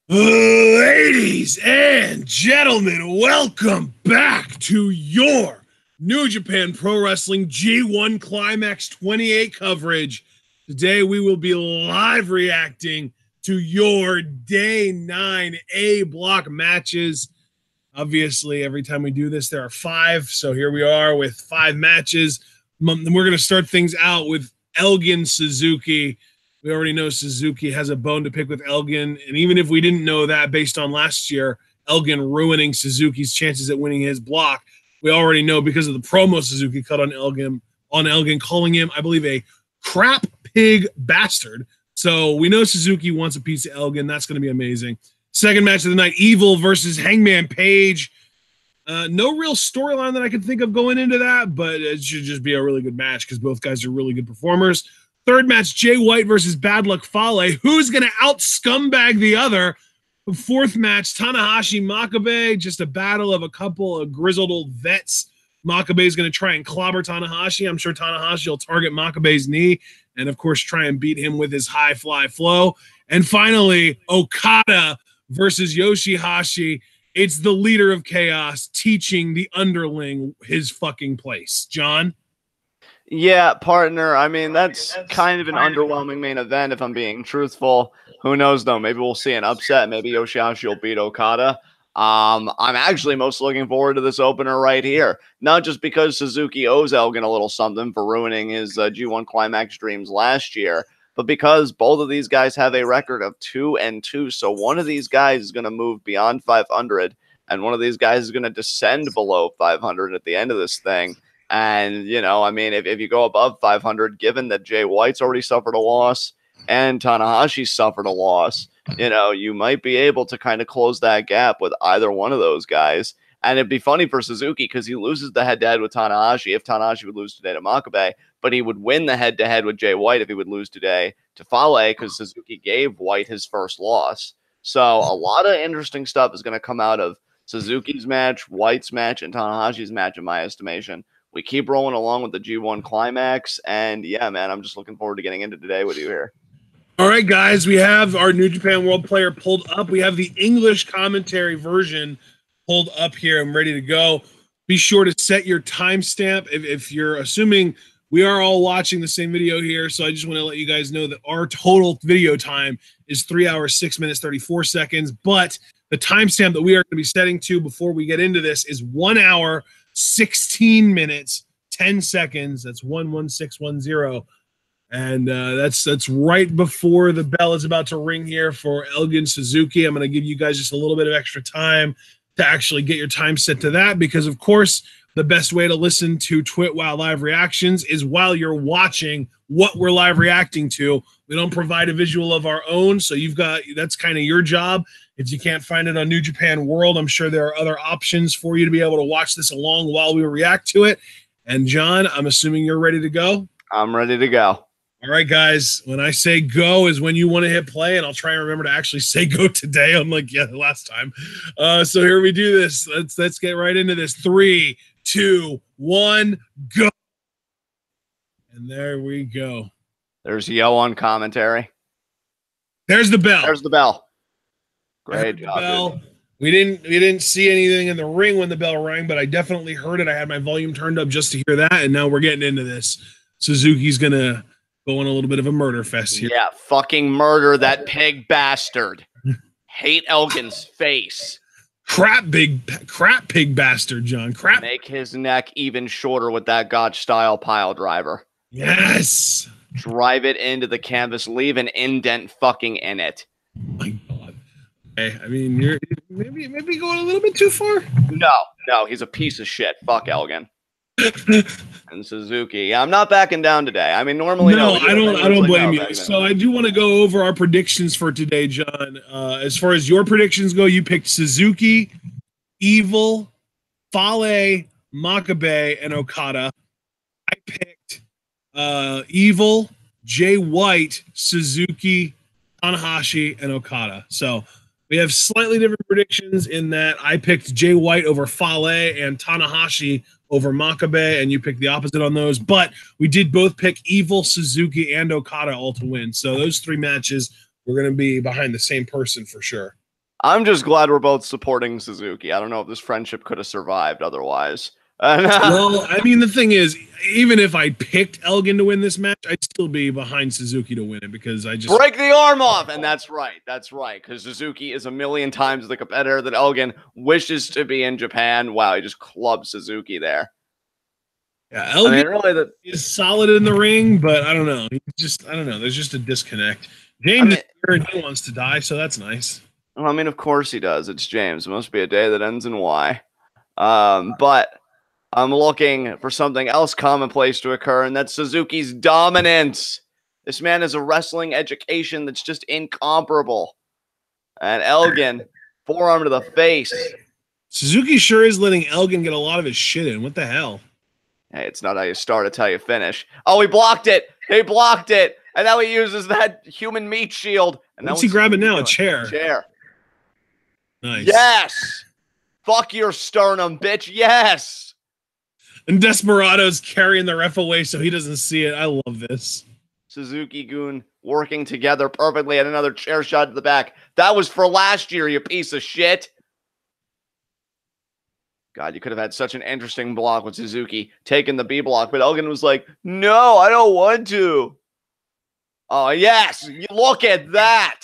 Ladies and gentlemen, welcome back to your New Japan Pro Wrestling G1 Climax 28 coverage. Today we will be live reacting to your Day 9 A block matches. Obviously, every time we do this, there are 5. So here we are with 5 matches. We're going to start things out with Elgin Suzuki. We already know Suzuki has a bone to pick with Elgin. And even if we didn't know that based on last year, Elgin ruining Suzuki's chances at winning his block, we already know because of the promo Suzuki cut on Elgin, calling him, I believe, a crap pig bastard. So we know Suzuki wants a piece of Elgin. That's going to be amazing. Second match of the night, Evil versus Hangman Page. No real storyline that I can think of going into that, but it should just be a really good match because both guys are really good performers. Third match, Jay White versus Bad Luck Fale. Who's going to out-scumbag the other? Fourth match, Tanahashi, Makabe. Just a battle of a couple of grizzled old vets. Makabe is going to try and clobber Tanahashi. I'm sure Tanahashi will target Makabe's knee and, of course, try and beat him with his high fly flow. And finally, Okada versus YOSHI-HASHI. It's the leader of chaos teaching the underling his fucking place. John? Yeah, partner. I mean, that's kind of an underwhelming main event, if I'm being truthful. Who knows, though? Maybe we'll see an upset. Maybe YOSHI-HASHI will beat Okada. I'm actually most looking forward to this opener right here. Not just because Suzuki owes Elgin a little something for ruining his G1 Climax dreams last year, but because both of these guys have a record of 2-2. So one of these guys is going to move beyond 500, and one of these guys is going to descend below 500 at the end of this thing. And, you know, I mean, if you go above 500, given that Jay White's already suffered a loss and Tanahashi suffered a loss, you know, you might be able to kind of close that gap with either one of those guys. And it'd be funny for Suzuki because he loses the head-to-head with Tanahashi if Tanahashi would lose today to Makabe, but he would win the head-to-head with Jay White if he would lose today to Fale because Suzuki gave White his first loss. So a lot of interesting stuff is going to come out of Suzuki's match, White's match, and Tanahashi's match, in my estimation. We keep rolling along with the G1 Climax, and yeah, man, I'm just looking forward to getting into today with you here. All right, guys, we have our New Japan World Player pulled up. We have the English commentary version pulled up here. I'm ready to go. Be sure to set your timestamp. If you're assuming we are all watching the same video here, so I just want to let you guys know that our total video time is 3 hours, 6 minutes, 34 seconds, but the timestamp that we are going to be setting to before we get into this is 1 hour, 16 minutes, 10 seconds. That's 11610. And that's right before the bell is about to ring here for Elgin Suzuki. I'm going to give you guys just a little bit of extra time to actually get your time set to that because, of course, the best way to listen to TwitWow live reactions is while you're watching what we're live reacting to. We don't provide a visual of our own, so that's kind of your job. If you can't find it on New Japan World, I'm sure there are other options for you to be able to watch this along while we react to it. And John, I'm assuming you're ready to go? I'm ready to go. All right, guys, when I say go is when you want to hit play, and I'll try and remember to actually say go today, unlike last time. So here we do this. Let's get right into this. 3, 2, 1, go. And there we go. There's Yo on commentary. There's the bell. There's the bell. Great job. Bell. We didn't see anything in the ring when the bell rang, but I definitely heard it. I had my volume turned up just to hear that, and now we're getting into this. Suzuki's gonna go on a little bit of a murder fest here. Yeah, fucking murder that pig bastard. Hate Elgin's face. Crap pig bastard, John. Crap. Make his neck even shorter with that Gotch style pile driver. Yes. Drive it into the canvas. Leave an indent fucking in it. My God. Okay, I mean, you're maybe going a little bit too far. No, he's a piece of shit. Fuck Elgin. And Suzuki. Yeah, I'm not backing down today. I mean, normally I don't blame you. So I do want to go over our predictions for today, John. As far as your predictions go, you picked Suzuki, Evil, Fale, Makabe, and Okada. I picked Evil, Jay White, Suzuki, Tanahashi, and Okada. So we have slightly different predictions in that I picked Jay White over Fale and Tanahashi over Makabe, and you picked the opposite on those. But we did both pick Evil, Suzuki, and Okada all to win. So those 3 matches, we're going to be behind the same person for sure. I'm just glad we're both supporting Suzuki. I don't know if this friendship could have survived otherwise. Well, I mean, the thing is, even if I picked Elgin to win this match, I'd still be behind Suzuki to win it because I just break the arm off. And that's right. That's right. Because Suzuki is a million times the competitor that Elgin wishes to be in Japan. Wow, he just clubbed Suzuki there. Yeah, Elgin really is solid in the ring, but I don't know. I don't know. There's just a disconnect. James is here and he wants to die, so that's nice. Well, I mean, of course he does. It's James. It must be a day that ends in Y. But I'm looking for something else commonplace to occur, and that's Suzuki's dominance. This man has a wrestling education that's just incomparable. And Elgin, forearm to the face. Suzuki sure is letting Elgin get a lot of his shit in. What the hell? Hey, it's not how you start, it's how you finish. Oh, he blocked it. He blocked it. And now he uses that human meat shield. And what's he grabbing now? A chair. Chair. Nice. Yes. Fuck your sternum, bitch. Yes. And Desperado's carrying the ref away so he doesn't see it. I love this. Suzuki-gun working together perfectly and another chair shot to the back. That was for last year, you piece of shit. God, you could have had such an interesting block with Suzuki taking the B block, but Elgin was like, no, I don't want to. Oh, yes. Look at that.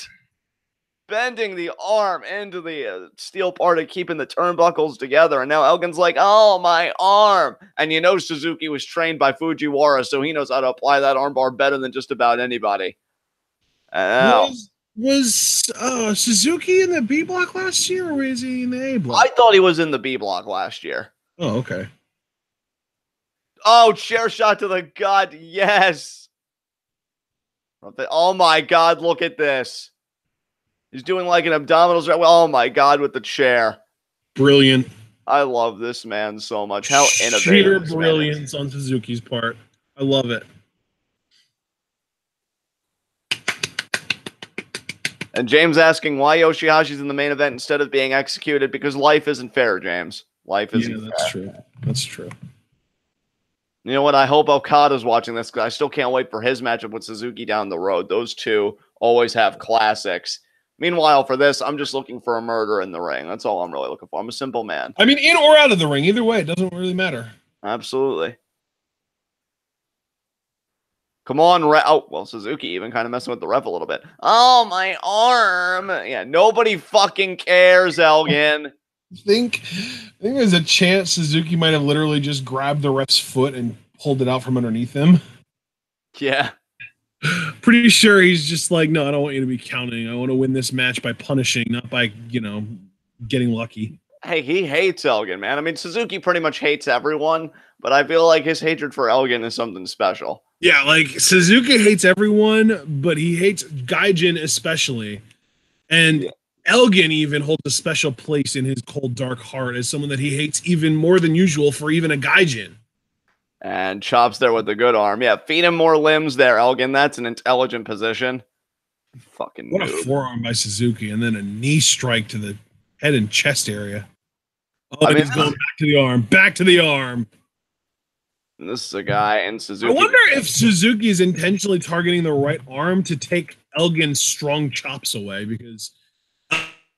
Bending the arm into the steel part of keeping the turnbuckles together. And now Elgin's like, oh, my arm. And you know Suzuki was trained by Fujiwara, so he knows how to apply that armbar better than just about anybody. Was Suzuki in the B block last year, or was he in the A block? I thought he was in the B block last year. Oh, okay. Oh, chair shot to the gut. Yes. Oh, my God. Look at this. He's doing like an abdominals. Oh, my God, with the chair. Brilliant. I love this man so much. How innovative. Sheer brilliance on Suzuki's part. I love it. And James asking why YOSHI-HASHI's in the main event instead of being executed, because life isn't fair, James. Life isn't fair. That's true. That's true. You know what? I hope Okada's watching this because I still can't wait for his matchup with Suzuki down the road. Those two always have classics. Meanwhile, for this, I'm just looking for a murder in the ring. That's all I'm really looking for. I'm a simple man. I mean, in or out of the ring. Either way, it doesn't really matter. Absolutely. Come on, oh, well, Suzuki even kind of messing with the ref a little bit. Oh, my arm. Yeah, nobody fucking cares, Elgin. I think there's a chance Suzuki might have literally just grabbed the ref's foot and pulled it out from underneath him. Yeah. Pretty sure he's just like, no, I don't want you to be counting. I want to win this match by punishing, not by, getting lucky. Hey, he hates Elgin, man. I mean, Suzuki pretty much hates everyone, but I feel like his hatred for Elgin is something special. Yeah, like Suzuki hates everyone, but he hates Gaijin especially. And Elgin even holds a special place in his cold, dark heart as someone that he hates even more than usual for even a Gaijin. And chops there with the good arm. Yeah, feed him more limbs there, Elgin. That's an intelligent position. Fucking what a forearm by Suzuki, and then a knee strike to the head and chest area. Oh, he's going back to the arm. Back to the arm. And this is a guy in Suzuki. I wonder if Suzuki is intentionally targeting the right arm to take Elgin's strong chops away, because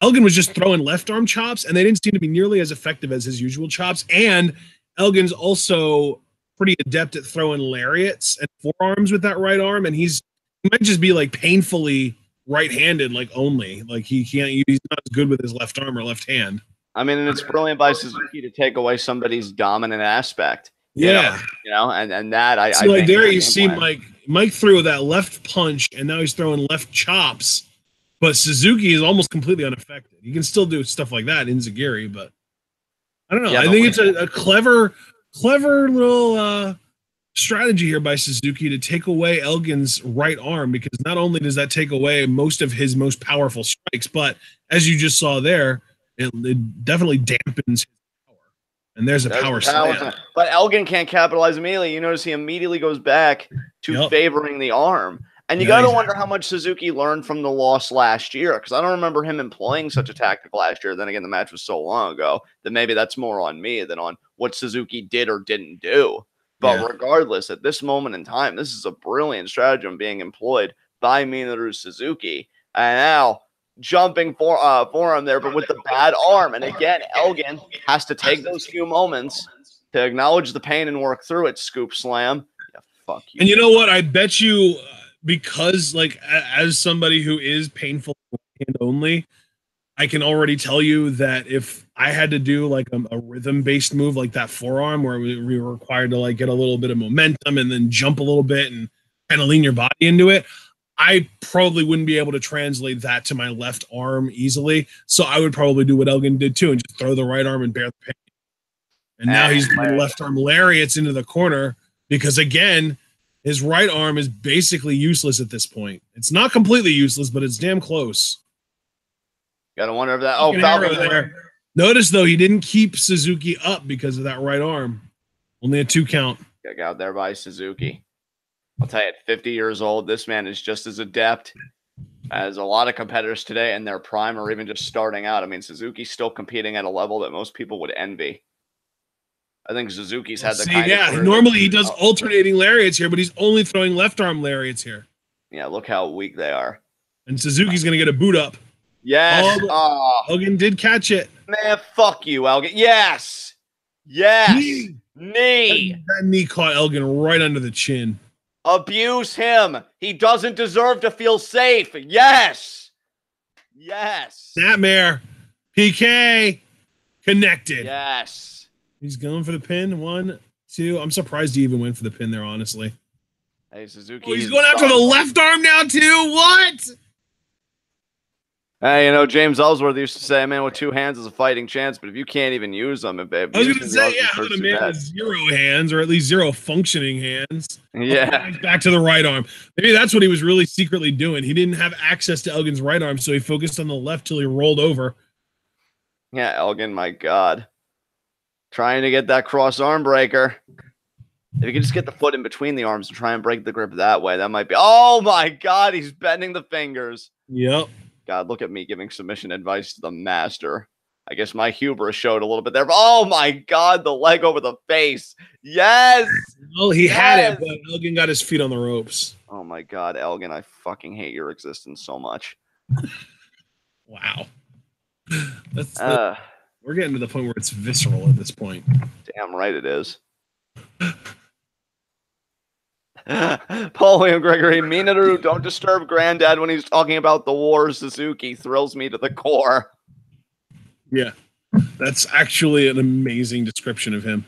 Elgin was just throwing left arm chops, and they didn't seem to be nearly as effective as his usual chops. And Elgin's also pretty adept at throwing lariats and forearms with that right arm, and he might just be like painfully right-handed, like only. Like he's not as good with his left arm or left hand. I mean, and it's brilliant by Suzuki to take away somebody's dominant aspect. Yeah. And that I like there you see Mike threw that left punch, and now he's throwing left chops, but Suzuki is almost completely unaffected. You can still do stuff like that in Zagiri, but I don't know. I think it's a clever little strategy here by Suzuki to take away Elgin's right arm, because not only does that take away most of his most powerful strikes, but as you just saw there, it definitely dampens his power. And there's a power slam. But Elgin can't capitalize immediately. You notice he immediately goes back to favoring the arm. And you got to wonder how much Suzuki learned from the loss last year, because I don't remember him employing such a tactic last year. Then again, the match was so long ago that maybe that's more on me than on what Suzuki did or didn't do. But regardless, at this moment in time, this is a brilliant stratagem being employed by Minoru Suzuki. And now jumping forearm there, but with the bad arm. And again, Elgin has to take those few moments to acknowledge the pain and work through it. Scoop slam. Yeah, fuck you. And you know what? I bet you, because like as somebody who is painful hand only, I can already tell you that if I had to do like a rhythm-based move like that forearm, where we were required to like get a little bit of momentum and then jump a little bit and kind of lean your body into it, I probably wouldn't be able to translate that to my left arm easily. So I would probably do what Elgin did too and just throw the right arm and bear the pain. And now he's doing left arm lariats into the corner because, again, his right arm is basically useless at this point. It's not completely useless, but it's damn close. Gotta wonder if that. Oh, Falcon there. Notice though, he didn't keep Suzuki up because of that right arm. Only a 2 count. Got out there by Suzuki. I'll tell you, at 50 years old, this man is just as adept as a lot of competitors today in their prime or even just starting out. I mean, Suzuki's still competing at a level that most people would envy. I think Suzuki's had the kind of normally he does alternating lariats here, but he's only throwing left arm lariats here. Yeah, look how weak they are. And Suzuki's going to get a boot up. Yes. Elgin did catch it. Man, fuck you, Elgin. Yes. Yes. Knee. That knee caught Elgin right under the chin. Abuse him. He doesn't deserve to feel safe. Yes. Yes. Snapmare. PK. Connected. Yes. He's going for the pin. 1, 2. I'm surprised he even went for the pin there, honestly. Hey, Suzuki. Oh, he's going after the left arm now, too. What? Hey, you know, James Ellsworth used to say, man, with 2 hands is a fighting chance, but if you can't even use them, I was going to say, yeah, how about a man with 0 hands, or at least 0 functioning hands? Yeah. Back to the right arm. Maybe that's what he was really secretly doing. He didn't have access to Elgin's right arm, so he focused on the left till he rolled over. Yeah, Elgin, my God. Trying to get that cross arm breaker. If you could just get the foot in between the arms and try and break the grip that way, that might be... Oh, my God, he's bending the fingers. Yep. God, look at me giving submission advice to the master. I guess my hubris showed a little bit there. But oh, my God, the leg over the face. Yes. Well, he had it, but Elgin got his feet on the ropes. Oh, my God, Elgin, I fucking hate your existence so much. Wow. We're getting to the point where it's visceral at this point. Damn right it is. Paul William Gregory, Minoru, don't disturb Granddad when he's talking about the war. Suzuki thrills me to the core. Yeah, that's actually an amazing description of him.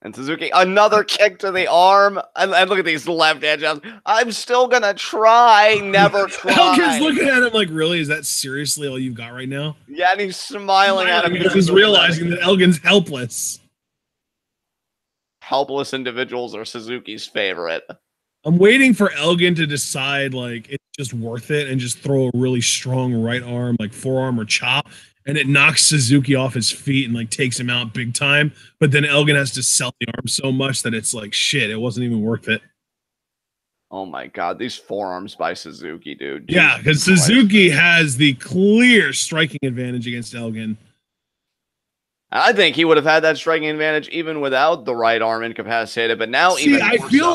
And Suzuki, another kick to the arm. And look at these left-hand jabs. I'm still going to try. Never try. Elgin's looking at him like, really? Is that seriously all you've got right now? Yeah, and he's smiling at him. Because he's realizing that Elgin's helpless. Helpless individuals are Suzuki's favorite. I'm waiting for Elgin to decide, like, it's just worth it and just throw a really strong right arm, like forearm or chop, and it knocks Suzuki off his feet and, like, takes him out big time. But then Elgin has to sell the arm so much that it's like, shit, it wasn't even worth it. Oh, my God. These forearms by Suzuki, dude. Yeah, because Suzuki has the clear striking advantage against Elgin. I think he would have had that striking advantage even without the right arm incapacitated, but now I feel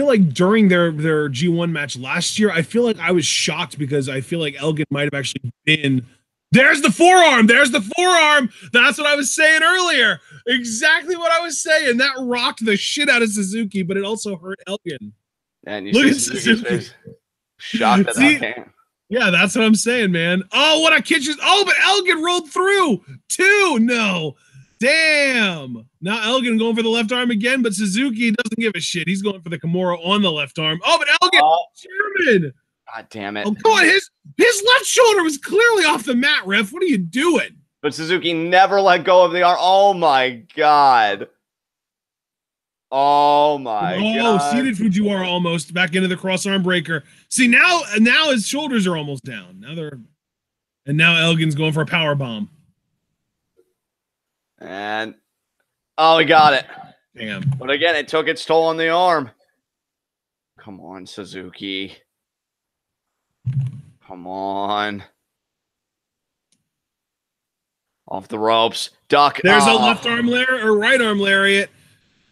like during their G1 match last year, I feel like I was shocked because I feel like Elgin might have actually been... There's the forearm! There's the forearm! That's what I was saying earlier! Exactly what I was saying! That rocked the shit out of Suzuki, but it also hurt Elgin. And you look at Suzuki. Shocked at that. Yeah, that's what I'm saying, man. Oh, what a kitchen. Oh, but Elgin rolled through. 2. No. Damn. Now Elgin going for the left arm again, but Suzuki doesn't give a shit. He's going for the Kimura on the left arm. Oh, but Elgin, German. God damn it. Oh, come on. His left shoulder was clearly off the mat, ref. What are you doing? But Suzuki never let go of the arm. Oh, my God. Oh, my God. Oh, seated Fujiwara almost back into the cross arm breaker. See, now his shoulders are almost down. Now Elgin's going for a power bomb. And oh, he got it. Damn. But again, it took its toll on the arm. Come on, Suzuki. Come on. Off the ropes. Duck. There's a left arm lariat or right arm lariat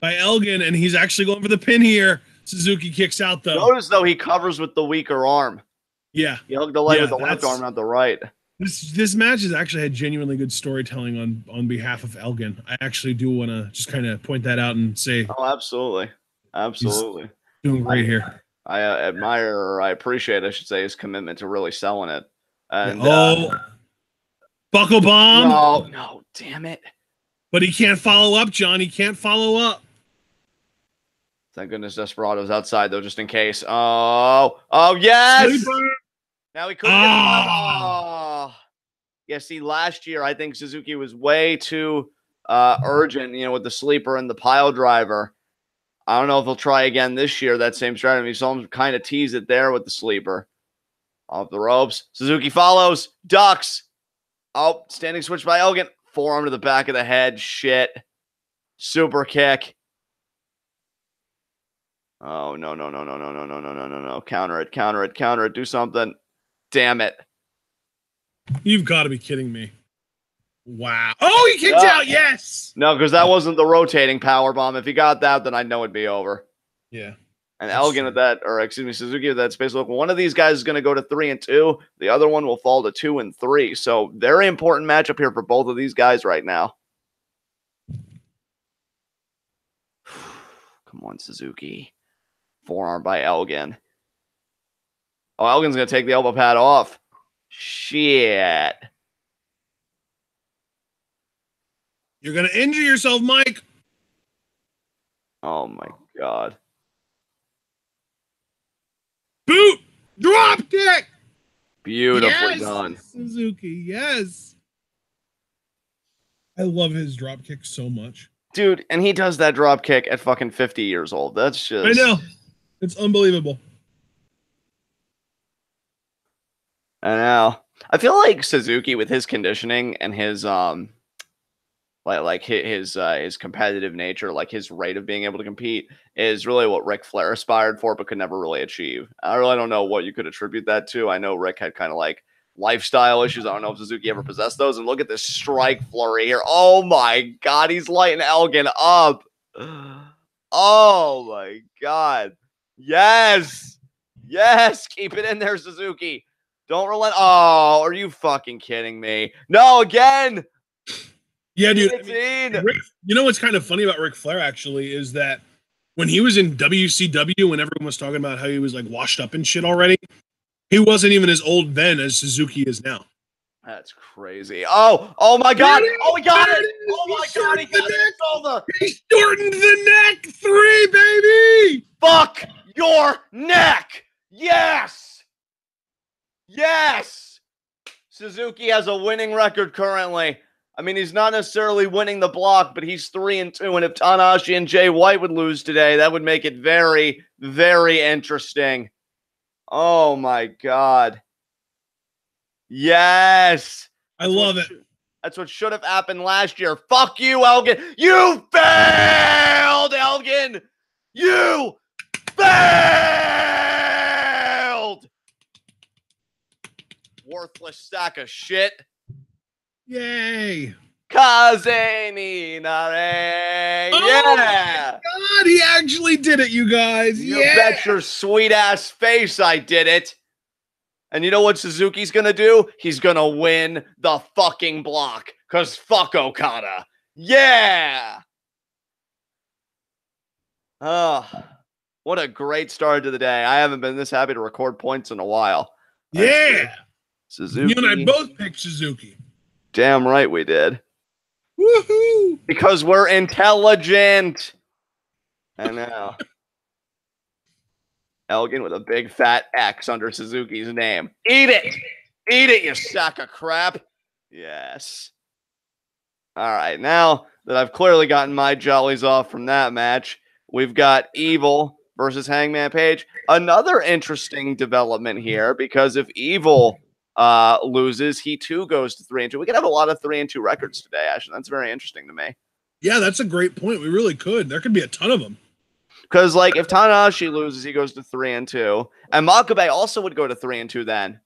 by Elgin, and he's actually going for the pin here. Suzuki kicks out, though. Notice, though, he covers with the weaker arm. Yeah. He hooked the leg Yeah, with the left arm, not the right. This match has actually had genuinely good storytelling on behalf of Elgin. I actually do want to just kind of point that out and say, oh, absolutely, absolutely, doing great here. I admire, or I appreciate, I should say, his commitment to really selling it. And buckle bomb. No, damn it! But he can't follow up, John. He can't follow up. Thank goodness Desperado's outside though, just in case. Oh yes! Sleeper. Now he couldn't get the oh. Yeah, see, last year I think Suzuki was way too urgent, with the sleeper and the pile driver. I don't know if he'll try again this year, that same strategy. We saw him kind of tease it there with the sleeper. Off the ropes. Suzuki follows, ducks. Oh, standing switch by Elgin. Forearm to the back of the head. Shit. Super kick. Oh, no. Counter it. Do something. Damn it. You've got to be kidding me. Wow. Oh, he kicked out. Yes. No, because that wasn't the rotating power bomb. If he got that, then I'd know it'd be over. Yeah. And Elgin at that, or excuse me, Suzuki at that space. Look, one of these guys is going to go to 3-2. The other one will fall to 2-3. So very important matchup here for both of these guys right now. Come on, Suzuki. Forearm by Elgin. Oh, Elgin's going to take the elbow pad off. Shit. You're going to injure yourself, Mike. Oh, my God. Boot. Drop kick. Beautifully done. Suzuki, yes. I love his drop kick so much. Dude, and he does that drop kick at fucking 50 years old. That's just... I know. It's unbelievable. I know. I feel like Suzuki, with his conditioning and his his competitive nature, like his rate of being able to compete, is really what Ric Flair aspired for but could never really achieve. I really don't know what you could attribute that to. I know Rick had kind of like lifestyle issues. I don't know if Suzuki ever possessed those. And look at this strike flurry here. Oh my God, he's lighting Elgin up. Oh my God. Yes. Yes. Keep it in there, Suzuki. Don't relent. Oh, are you fucking kidding me? No, again. Yeah, dude. You know what's kind of funny about Ric Flair, actually, is that when he was in WCW, when everyone was talking about how he was like washed up and shit already, he wasn't even as old then as Suzuki is now. That's crazy. Oh my God. Oh, we got it. Oh my God. He got it. It's over. He shortened the neck. 3, baby. Fuck your neck. Yes. Yes. Suzuki has a winning record currently. I mean, he's not necessarily winning the block, but he's 3-2. And if Tanahashi and Jay White would lose today, that would make it very, very interesting. Oh my God. Yes. I love it. That's what should have happened last year. Fuck you, Elgin. You failed, Elgin. You failed. Worthless sack of shit. Yay. Kaze Nare. Oh Yeah. God, he actually did it, you guys. You bet your sweet ass face I did it. And you know what Suzuki's going to do? He's going to win the fucking block. Because fuck Okada. Yeah. Oh, what a great start to the day. I haven't been this happy to record points in a while. Yeah. Suzuki. You and I both picked Suzuki. Damn right we did. Woohoo. Because we're intelligent. I know. Elgin with a big fat X under Suzuki's name. Eat it. Eat it, you sack of crap. Yes. All right. Now that I've clearly gotten my jollies off from that match, we've got Evil versus Hangman Page. Another interesting development here, because if Evil loses, he too goes to 3-2. We could have a lot of 3-2 records today, Ashton. That's very interesting to me. Yeah, that's a great point. We really could. There could be a ton of them. Because, like, if Tanahashi loses, he goes to 3-2. And Makabe also would go to 3-2 then.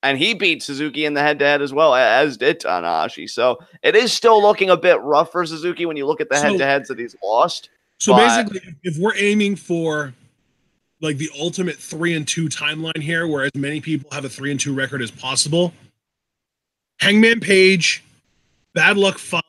And he beat Suzuki in the head-to-head as well, as did Tanahashi. So it is still looking a bit rough for Suzuki when you look at the head-to-heads that he's lost. So basically, if we're aiming for like the ultimate 3-2 timeline here, where as many people have a 3-2 record as possible. Hangman Page, Bad Luck Fale,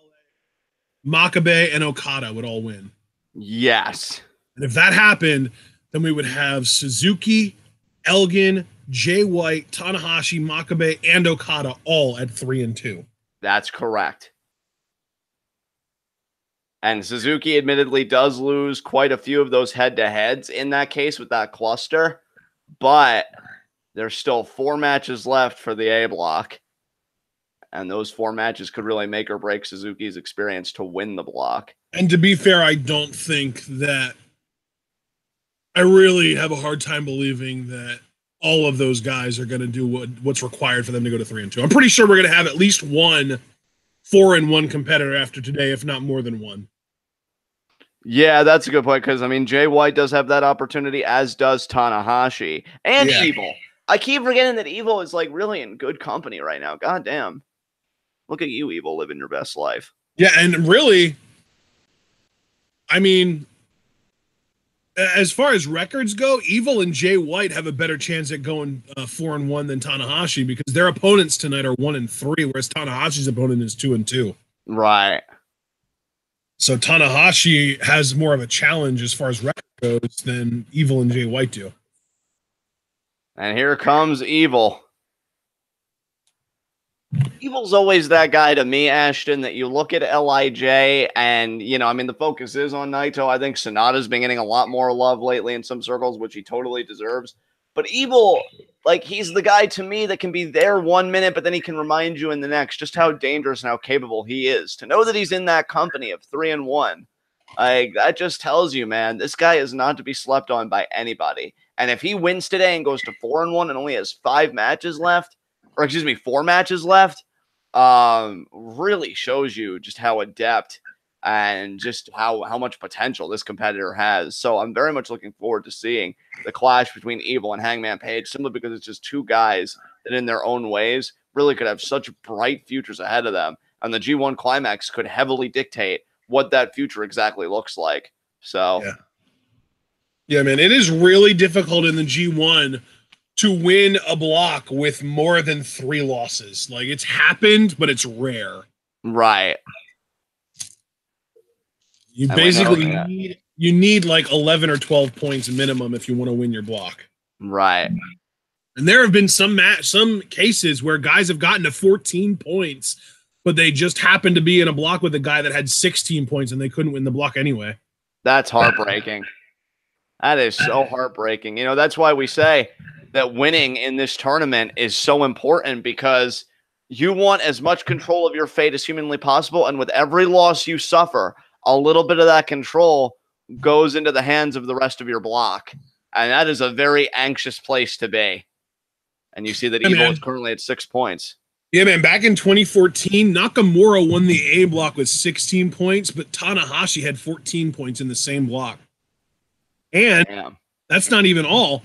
Makabe, and Okada would all win. Yes. And if that happened, then we would have Suzuki, Elgin, Jay White, Tanahashi, Makabe, and Okada all at 3-2. That's correct. And Suzuki admittedly does lose quite a few of those head-to-heads in that case with that cluster, but there's still 4 matches left for the A block. And those 4 matches could really make or break Suzuki's experience to win the block. And to be fair, I don't think that I really have a hard time believing that all of those guys are going to do what's required for them to go to 3-2. I'm pretty sure we're going to have at least one 4-1 competitor after today, if not more than one. Yeah, that's a good point, because, I mean, Jay White does have that opportunity, as does Tanahashi. And Evil. I keep forgetting that Evil is, like, really in good company right now. God damn. Look at you, Evil, living your best life. Yeah, and really, I mean, as far as records go, Evil and Jay White have a better chance at going 4-1 than Tanahashi, because their opponents tonight are 1-3, whereas Tanahashi's opponent is 2-2. Right. So Tanahashi has more of a challenge as far as record goes than Evil and Jay White do. And here comes Evil. Evil's always that guy to me, Ashton, that you look at LIJ and, you know, I mean, the focus is on Naito. I think Sonata's been getting a lot more love lately in some circles, which he totally deserves. But Evil, like, he's the guy to me that can be there 1 minute, but then he can remind you in the next just how dangerous and how capable he is. To know that he's in that company of 3-1, like, that just tells you, man, this guy is not to be slept on by anybody. And if he wins today and goes to 4-1 and only has 5 matches left, or excuse me, 4 matches left, really shows you just how adept and just how much potential this competitor has. So I'm very much looking forward to seeing the clash between Evil and Hangman Page, simply because it's just 2 guys that in their own ways really could have such bright futures ahead of them. And the G1 Climax could heavily dictate what that future exactly looks like. So yeah, man, it is really difficult in the G1 to win a block with more than 3 losses. Like, it's happened, but it's rare. Right. You basically need like 11 or 12 points minimum if you want to win your block. Right. And there have been some cases where guys have gotten to 14 points, but they just happened to be in a block with a guy that had 16 points and they couldn't win the block anyway. That's heartbreaking. That is so heartbreaking. You know, that's why we say that winning in this tournament is so important, because you want as much control of your fate as humanly possible. And with every loss you suffer, a little bit of that control goes into the hands of the rest of your block. And that is a very anxious place to be. And you see that Evil is currently at 6 points. Yeah, man. Back in 2014, Nakamura won the A block with 16 points, but Tanahashi had 14 points in the same block. And that's not even all.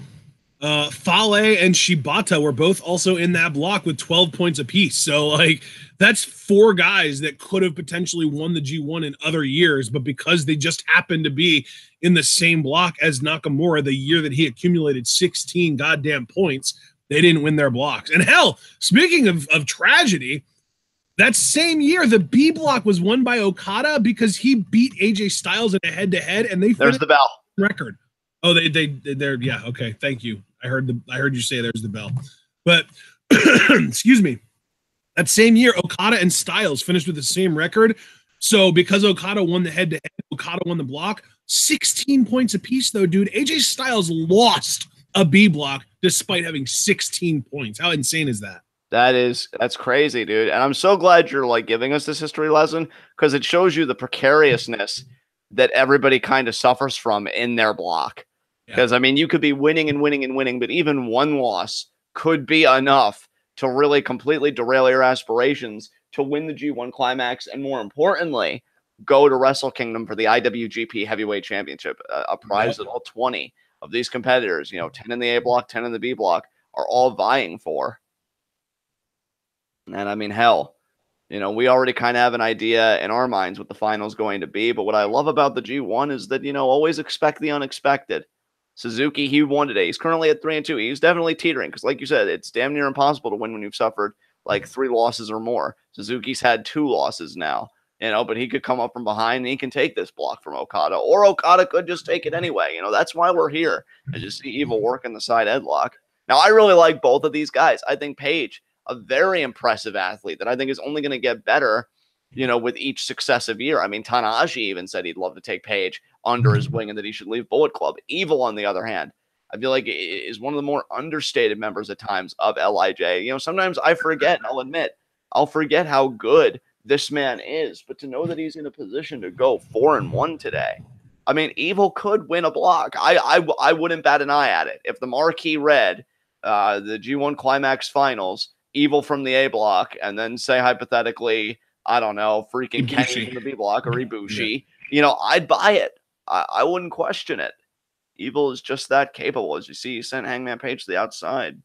Fale and Shibata were both also in that block with 12 points apiece. So, like, that's 4 guys that could have potentially won the G1 in other years, but because they just happened to be in the same block as Nakamura the year that he accumulated 16 goddamn points, they didn't win their blocks. And hell, speaking of tragedy, that same year, the B block was won by Okada because he beat AJ Styles in a head-to-head, and there's the bell record. Oh, they're yeah, okay, thank you. I heard you say there's the bell. But excuse me. That same year, Okada and Styles finished with the same record. So because Okada won the head-to-head, Okada won the block. 16 points apiece, though, dude. AJ Styles lost a B block despite having 16 points. How insane is that? That's crazy, dude. And I'm so glad you're like giving us this history lesson, because it shows you the precariousness that everybody kind of suffers from in their block. Because, I mean, you could be winning and winning and winning, but even one loss could be enough to really completely derail your aspirations to win the G1 Climax, and more importantly, go to Wrestle Kingdom for the IWGP Heavyweight Championship, a prize that all 20 of these competitors, you know, 10 in the A block, 10 in the B block, are all vying for. And I mean, hell, you know, we already kind of have an idea in our minds what the final's going to be. But what I love about the G1 is that, you know, always expect the unexpected. Suzuki, he won today. He's currently at 3-2. He's definitely teetering because, like you said, it's damn near impossible to win when you've suffered like 3 losses or more. Suzuki's had 2 losses now, but he could come up from behind and he can take this block from Okada, or Okada could just take it anyway. That's why we're here, as you see Evil working the side headlock. Now, I really like both of these guys. I think Page, a very impressive athlete that I think is only going to get better, with each successive year. I mean, Tanahashi even said he'd love to take Page under his wing and that he should leave Bullet Club. Evil, on the other hand, I feel like is one of the more understated members at times of LIJ. Sometimes I forget, and I'll forget how good this man is, but to know that he's in a position to go 4-1 today. I mean, Evil could win a block. I wouldn't bat an eye at it. If the marquee read the G1 Climax Finals, Evil from the A block, and then say hypothetically, I don't know, freaking Kenny from the B block or Ibushi, I'd buy it. I wouldn't question it. Evil is just that capable. As you see, he sent Hangman Page to the outside.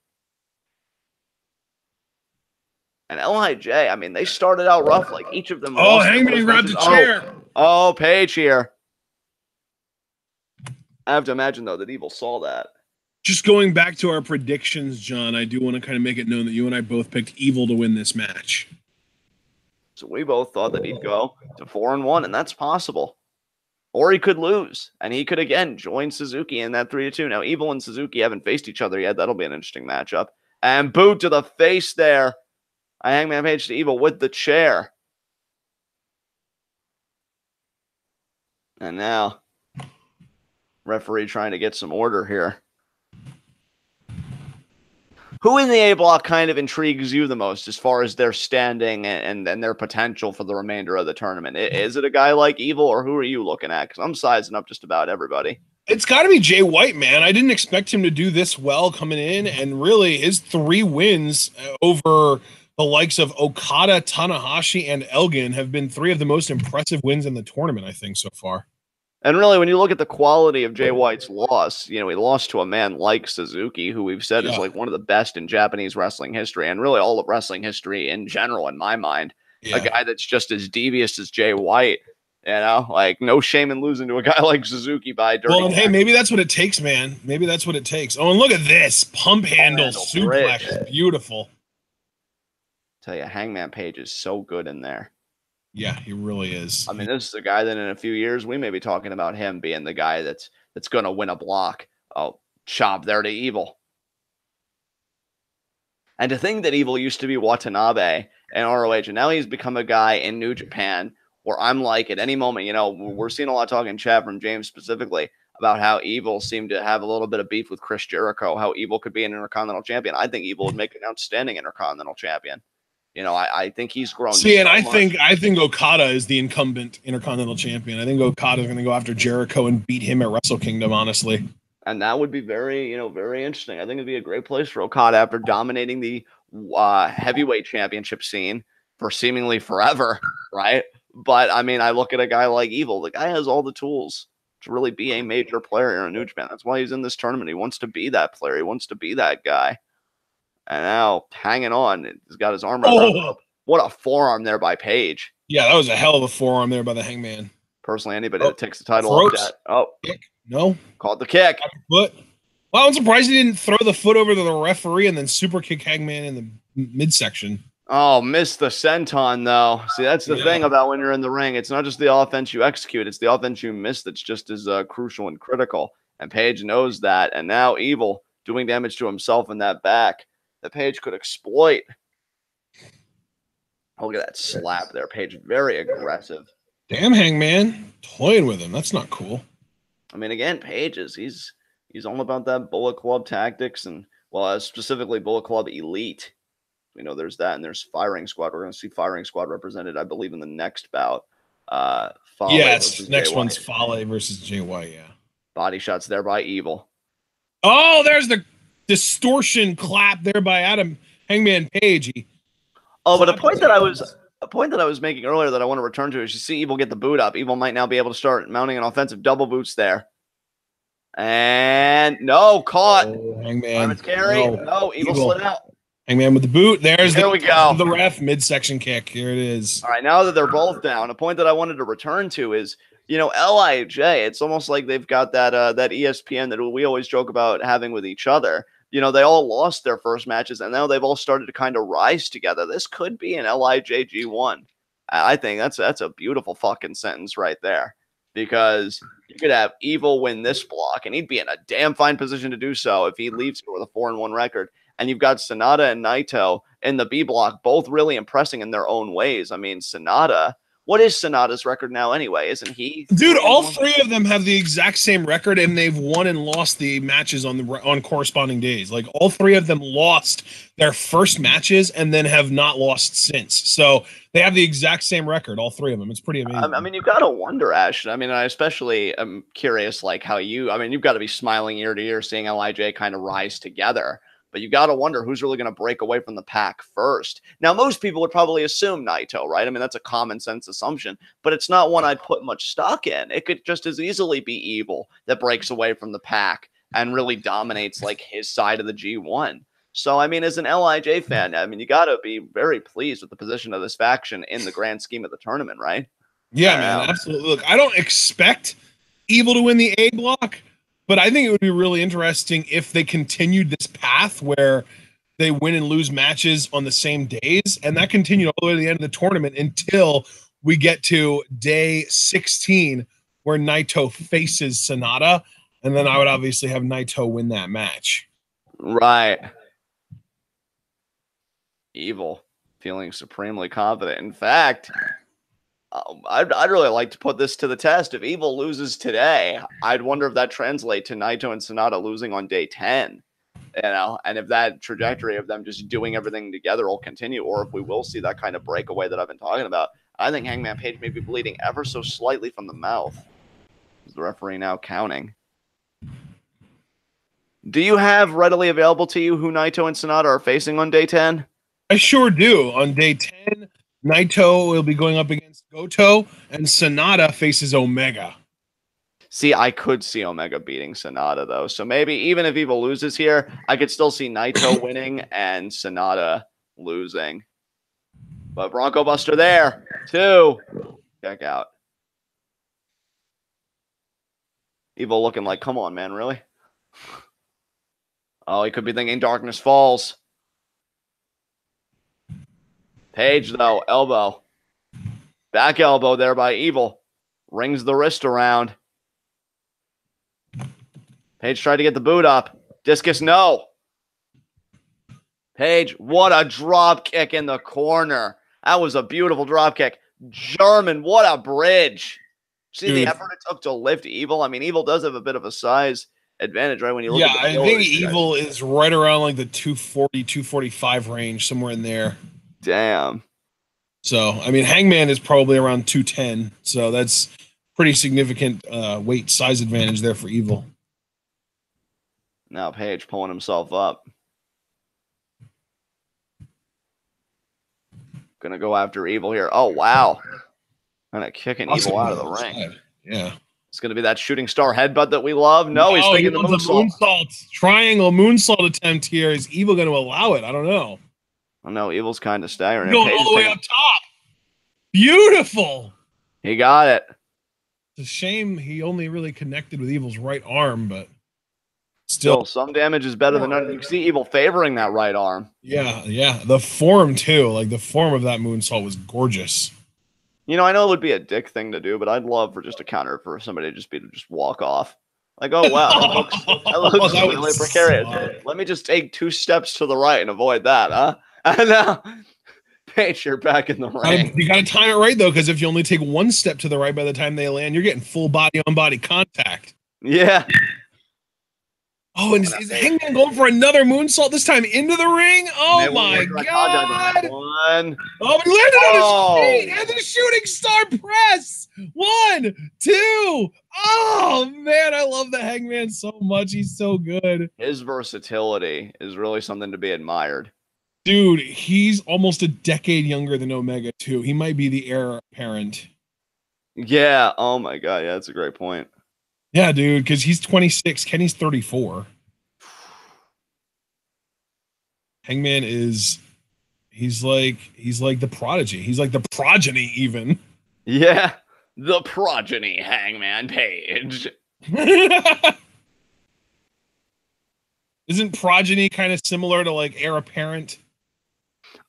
And LIJ, I mean, they started out rough. Like each of them. Oh, Hangman grabbed the chair. Oh, Page here. I have to imagine, though, that Evil saw that. Just going back to our predictions, John, I do want to kind of make it known that you and I both picked Evil to win this match. So we both thought that he'd go to 4-1, and that's possible. Or he could lose, and he could, again, join Suzuki in that 3-2. Now, Evil and Suzuki haven't faced each other yet. That'll be an interesting matchup. And boot to the face there. I Hangman Page to Evil with the chair. And now, referee trying to get some order here. Who in the A block kind of intrigues you the most as far as their standing and their potential for the remainder of the tournament? Is it a guy like Evil, or who are you looking at? Because I'm sizing up just about everybody. It's got to be Jay White, man. I didn't expect him to do this well coming in, and really his 3 wins over the likes of Okada, Tanahashi, and Elgin have been 3 of the most impressive wins in the tournament, I think, so far. And really, when you look at the quality of Jay White's loss, he lost to a man like Suzuki, who we've said is like one of the best in Japanese wrestling history, and really all of wrestling history in general, in my mind. A guy that's just as devious as Jay White. Like no shame in losing to a guy like Suzuki by dirty. Well, and hey, maybe that's what it takes, man. Maybe that's what it takes. Oh, and look at this pump handle suplex, beautiful. Tell you, Hangman Page is so good in there. Yeah, he really is. I mean, this is a guy that in a few years we may be talking about him being the guy that's going to win a block. Oh, chop there to Evil. And to think that Evil used to be Watanabe in ROH, and now he's become a guy in New Japan where I'm like, at any moment, we're seeing a lot of talk in chat from James specifically about how Evil seemed to have a little bit of beef with Chris Jericho, how Evil could be an Intercontinental Champion. I think Evil would make an outstanding Intercontinental Champion. I think he's grown. See, and I think Okada is the incumbent Intercontinental Champion. I think Okada is going to go after Jericho and beat him at Wrestle Kingdom, honestly. And that would be very, very interesting. I think it'd be a great place for Okada after dominating the heavyweight championship scene for seemingly forever, right? But I mean, I look at a guy like Evil. The guy has all the tools to really be a major player here in New Japan. That's why he's in this tournament. He wants to be that player. He wants to be that guy. And now hanging on, he's got his arm up. What a forearm there by Page. Yeah, that was a hell of a forearm there by the Hangman. Personally, anybody that takes the title off that. Oh, kick. No. Called the kick. Foot. Well, I'm surprised he didn't throw the foot over to the referee and then super kick Hangman in the midsection. Oh, missed the senton, though. See, that's the thing about when you're in the ring. It's not just the offense you execute. It's the offense you miss that's just as crucial and critical. And Page knows that. And now Evil doing damage to himself in that back that Page could exploit. Oh, look at that slap there. Page very aggressive. Damn, Hangman. Toying with him. That's not cool. I mean, again, Page is he's all about that Bullet Club tactics and, well, specifically Bullet Club Elite. There's that, and there's Firing Squad. We're going to see Firing Squad represented, I believe, in the next bout. Fale next one's Fale versus Jay White, yeah. Body shots there by Evil. Oh, there's the distortion clap there by Hangman Page. But a point that I was making earlier that I want to return to is you see Evil get the boot up. Evil might now be able to start mounting an offensive double boots there. And no, caught. Oh, Hangman. No, Evil slid out. Hangman with the boot. There we go. The ref midsection kick. Here it is. All right, now that they're both down, a point that I wanted to return to is you know, LIJ, it's almost like they've got that ESPN that we always joke about having with each other. You know, they all lost their first matches, and now they've all started to kind of rise together. This could be an LIJ G1. I think that's a beautiful fucking sentence right there, because you could have Evil win this block, and he'd be in a damn fine position to do so if he leaves here with a 4-1 record. And you've got Sanada and Naito in the B block, both really impressing in their own ways. I mean, Sanada. What is Sonata's record now anyway? Isn't he? Dude, all three of them have the exact same record, and they've won and lost the matches on corresponding days. Like, all three of them lost their first matches and then have not lost since. So they have the exact same record, all three of them. It's pretty amazing. I mean, you've got to wonder, Ash. I mean, I especially am curious, like how I mean, you've got to be smiling ear to ear seeing LIJ kind of rise together. But you got to wonder who's really going to break away from the pack first. Now, most people would probably assume Naito, right? I mean, that's a common sense assumption, but it's not one I'd put much stock in. It could just as easily be Evil that breaks away from the pack and really dominates like his side of the G1. So, I mean, as an LIJ fan, I mean, you got to be very pleased with the position of this faction in the grand scheme of the tournament, right? Yeah, man, absolutely. Look, I don't expect Evil to win the A block, but I think it would be really interesting if they continued this path where they win and lose matches on the same days, and that continued all the way to the end of the tournament until we get to day 16 where Naito faces Sanada, and then I would obviously have Naito win that match. Right. Evil, feeling supremely confident. In fact, I'd really like to put this to the test. If Evil loses today, I'd wonder if that translates to Naito and Sanada losing on day 10. You know, and if that trajectory of them just doing everything together will continue, or if we will see that kind of breakaway that I've been talking about. I think Hangman Page may be bleeding ever so slightly from the mouth. Is the referee now counting? Do you have readily available to you who Naito and Sanada are facing on day 10? I sure do. On day 10, Naito will be going up against Goto, and Sanada faces Omega. See, I could see Omega beating Sanada, though. So maybe even if Evil loses here, I could still see Naito winning and Sanada losing. But Bronco Buster there, 2. Check out. Evil looking like, come on, man, really? Oh, he could be thinking Darkness Falls. Page, though, elbow. Back elbow there by Evil. Rings the wrist around. Page tried to get the boot up. Discus, no. Page, what a drop kick in the corner. That was a beautiful drop kick. German, what a bridge. See the effort it took to lift Evil? I mean, Evil does have a bit of a size advantage, right? When you look at the I think Evil is right around like the 240, 245 range, somewhere in there. Damn. So, I mean, Hangman is probably around 210. So that's pretty significant weight size advantage there for Evil. Now Page pulling himself up. Gonna go after Evil here. Oh, wow. Kind of kicking Evil out of the ring. Yeah. It's gonna be that shooting star headbutt that we love. No, he's taking the moonsault. Triangle moonsault attempt here. Is Evil going to allow it? I don't know. I know Evil's kind of staggering. Going all the way up top. Beautiful. He got it. It's a shame he only really connected with Evil's right arm, but still some damage is better than none. You can see Evil favoring that right arm. Yeah. The form, too. Like, the form of that moonsault was gorgeous. You know, I know it would be a dick thing to do, but I'd love for just a counter for somebody to just walk off. Like, oh, wow, that looks really precarious. Let me just take 2 steps to the right and avoid that, huh? And now, Page, you're back in the ring. You got to time it right, though, because if you only take 1 step to the right by the time they land, you're getting full body-on-body contact. Yeah. Oh, and is Hangman going for another moonsault, this time into the ring? Oh, my God. One. Oh, he landed on his feet and the shooting star press. 1, 2. Oh, man, I love the Hangman so much. He's so good. His versatility is really something to be admired. Dude, he's almost a decade younger than Omega, too. He might be the heir apparent. Yeah. Oh, my God. Yeah, that's a great point. Yeah, dude, because he's 26. Kenny's 34. Hangman he's like the prodigy. He's like the progeny even. Yeah. the progeny Hangman Page. Isn't progeny kind of similar to like heir apparent?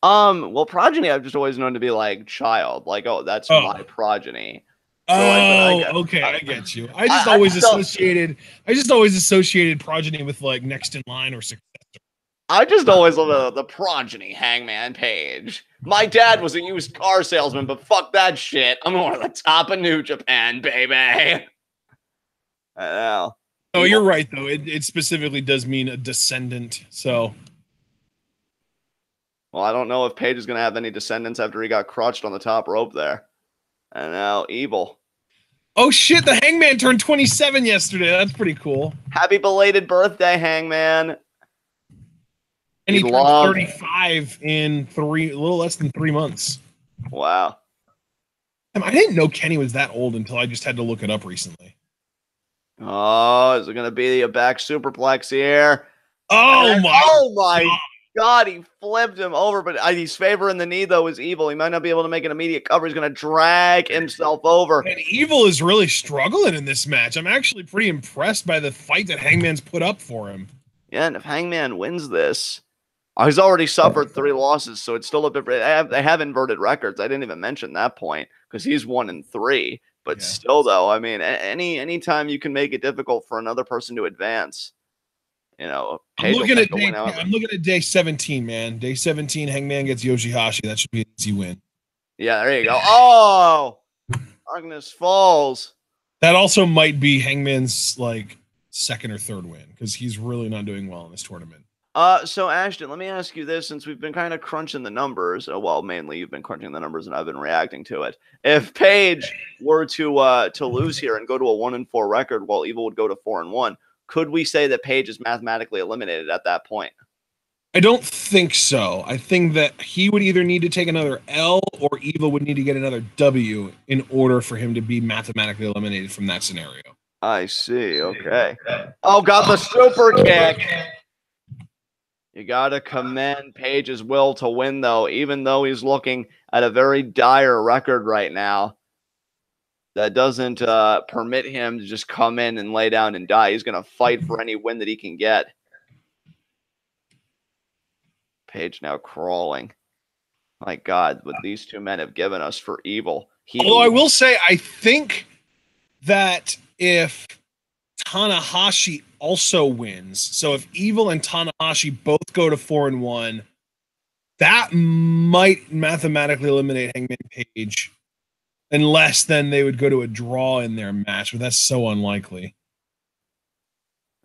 Well, progeny I've just always known to be like child, like, oh, that's my progeny. So, like, okay, I get you. I just always associated progeny with like next in line or successor. I just always love the progeny Hangman Page. My dad was a used car salesman, but fuck that shit. I'm one of the top of New Japan, baby. I know. Oh, you're right though. It specifically does mean a descendant. So. Well, I don't know if Page is going to have any descendants after he got crushed on the top rope there. And now Evil. Oh shit, the Hangman turned 27 yesterday. That's pretty cool. Happy belated birthday, Hangman. And he turned 35 in a little less than 3 months. Wow. I didn't know Kenny was that old until I just had to look it up recently. Oh, is it going to be a back superplex here? Oh my God, he flipped him over, but he's favoring the knee, though, is Evil. He might not be able to make an immediate cover. He's going to drag himself over. And Evil is really struggling in this match. I'm actually pretty impressed by the fight that Hangman's put up for him. Yeah, and if Hangman wins this, he's already suffered 3 losses, so it's still a bit. They have inverted records. I didn't even mention that point because he's 1-3. But still, though, I mean, any time you can make it difficult for another person to advance. You know, I'm looking at day 17, man. Day 17, Hangman gets YOSHI-HASHI. That should be an easy win. Yeah, there you go. Oh, Darkness Falls. That also might be Hangman's like 2nd or 3rd win because he's really not doing well in this tournament. So Ashton, let me ask you this: since we've been kind of crunching the numbers, well, mainly you've been crunching the numbers, and I've been reacting to it. If Page were to lose here and go to a 1-4 record, while Evil would go to 4-1. Could we say that Page is mathematically eliminated at that point? I don't think so. I think that he would either need to take another L or Evil would need to get another W in order for him to be mathematically eliminated from that scenario. I see. Okay. Oh, got the super kick. You got to commend Page's will to win, though, even though he's looking at a very dire record right now. That doesn't permit him to just come in and lay down and die. He's going to fight for any win that he can get. Page now crawling. My God, what these two men have given us for Evil. Although I will say, I think that if Tanahashi also wins, so if Evil and Tanahashi both go to 4-1, that might mathematically eliminate Hangman Page. Unless then they would go to a draw in their match, but that's so unlikely.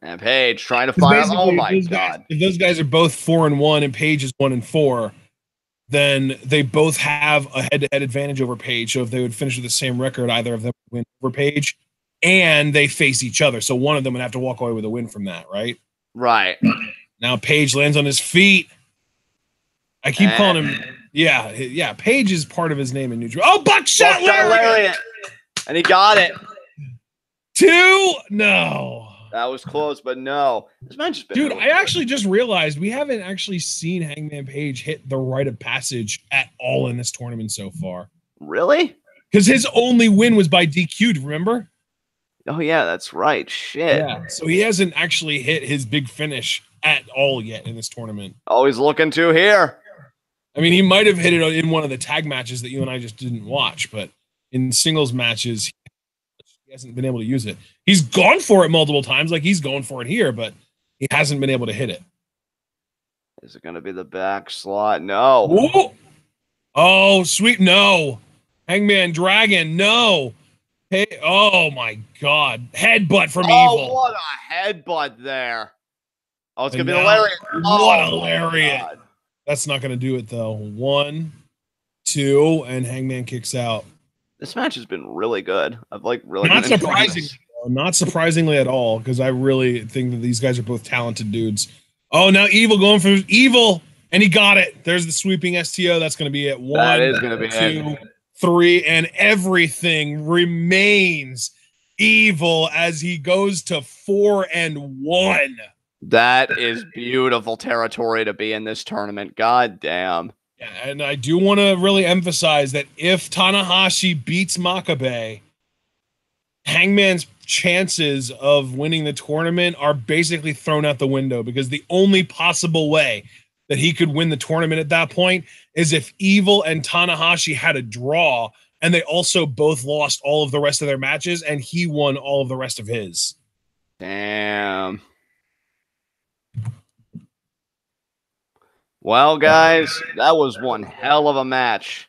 And Page trying to fire. Oh my God! If those guys are both 4-1 and Page is 1-4, then they both have a head-to-head advantage over Page. So if they would finish with the same record, either of them would win over Page, and they face each other. So one of them would have to walk away with a win from that, right? Right. Now Page lands on his feet. I keep calling him. Yeah. Page is part of his name in New Jersey. Oh, buckshot lariat! And he got it. 2? No. That was close, but no. This match has been Dude, I actually just realized we haven't actually seen Hangman Page hit the rite of passage at all in this tournament so far. Really? Because his only win was by DQ'd, remember? Oh, yeah, that's right. Shit. Yeah, so he hasn't actually hit his big finish at all yet in this tournament. Oh, he's looking to here. I mean, he might have hit it in one of the tag matches that you and I just didn't watch, but in singles matches, he hasn't been able to use it. He's gone for it multiple times, like he's going for it here, but he hasn't been able to hit it. Is it going to be the back slot? No. Whoa. Oh, sweet. No. Hangman Dragon. No. Hey. Oh, my God. Headbutt from Evil. Oh, what a headbutt there. Oh, it's going to be a lariat. What a lariat. God. That's not going to do it, though. 1, 2, and Hangman kicks out. This match has been really good. I've really not surprisingly, not surprisingly at all, because I really think that these guys are both talented dudes. Oh, now Evil going for Evil, and he got it. There's the sweeping STO. That's going to be it. 1, that is going to be 2, 3, and everything remains Evil as he goes to 4-1. That is beautiful territory to be in this tournament. God damn. Yeah, and I do want to really emphasize that if Tanahashi beats Makabe, Hangman's chances of winning the tournament are basically thrown out the window, because the only possible way that he could win the tournament at that point is if Evil and Tanahashi had a draw and they also both lost all of the rest of their matches and he won all of the rest of his. Damn. Well, guys, that was one hell of a match.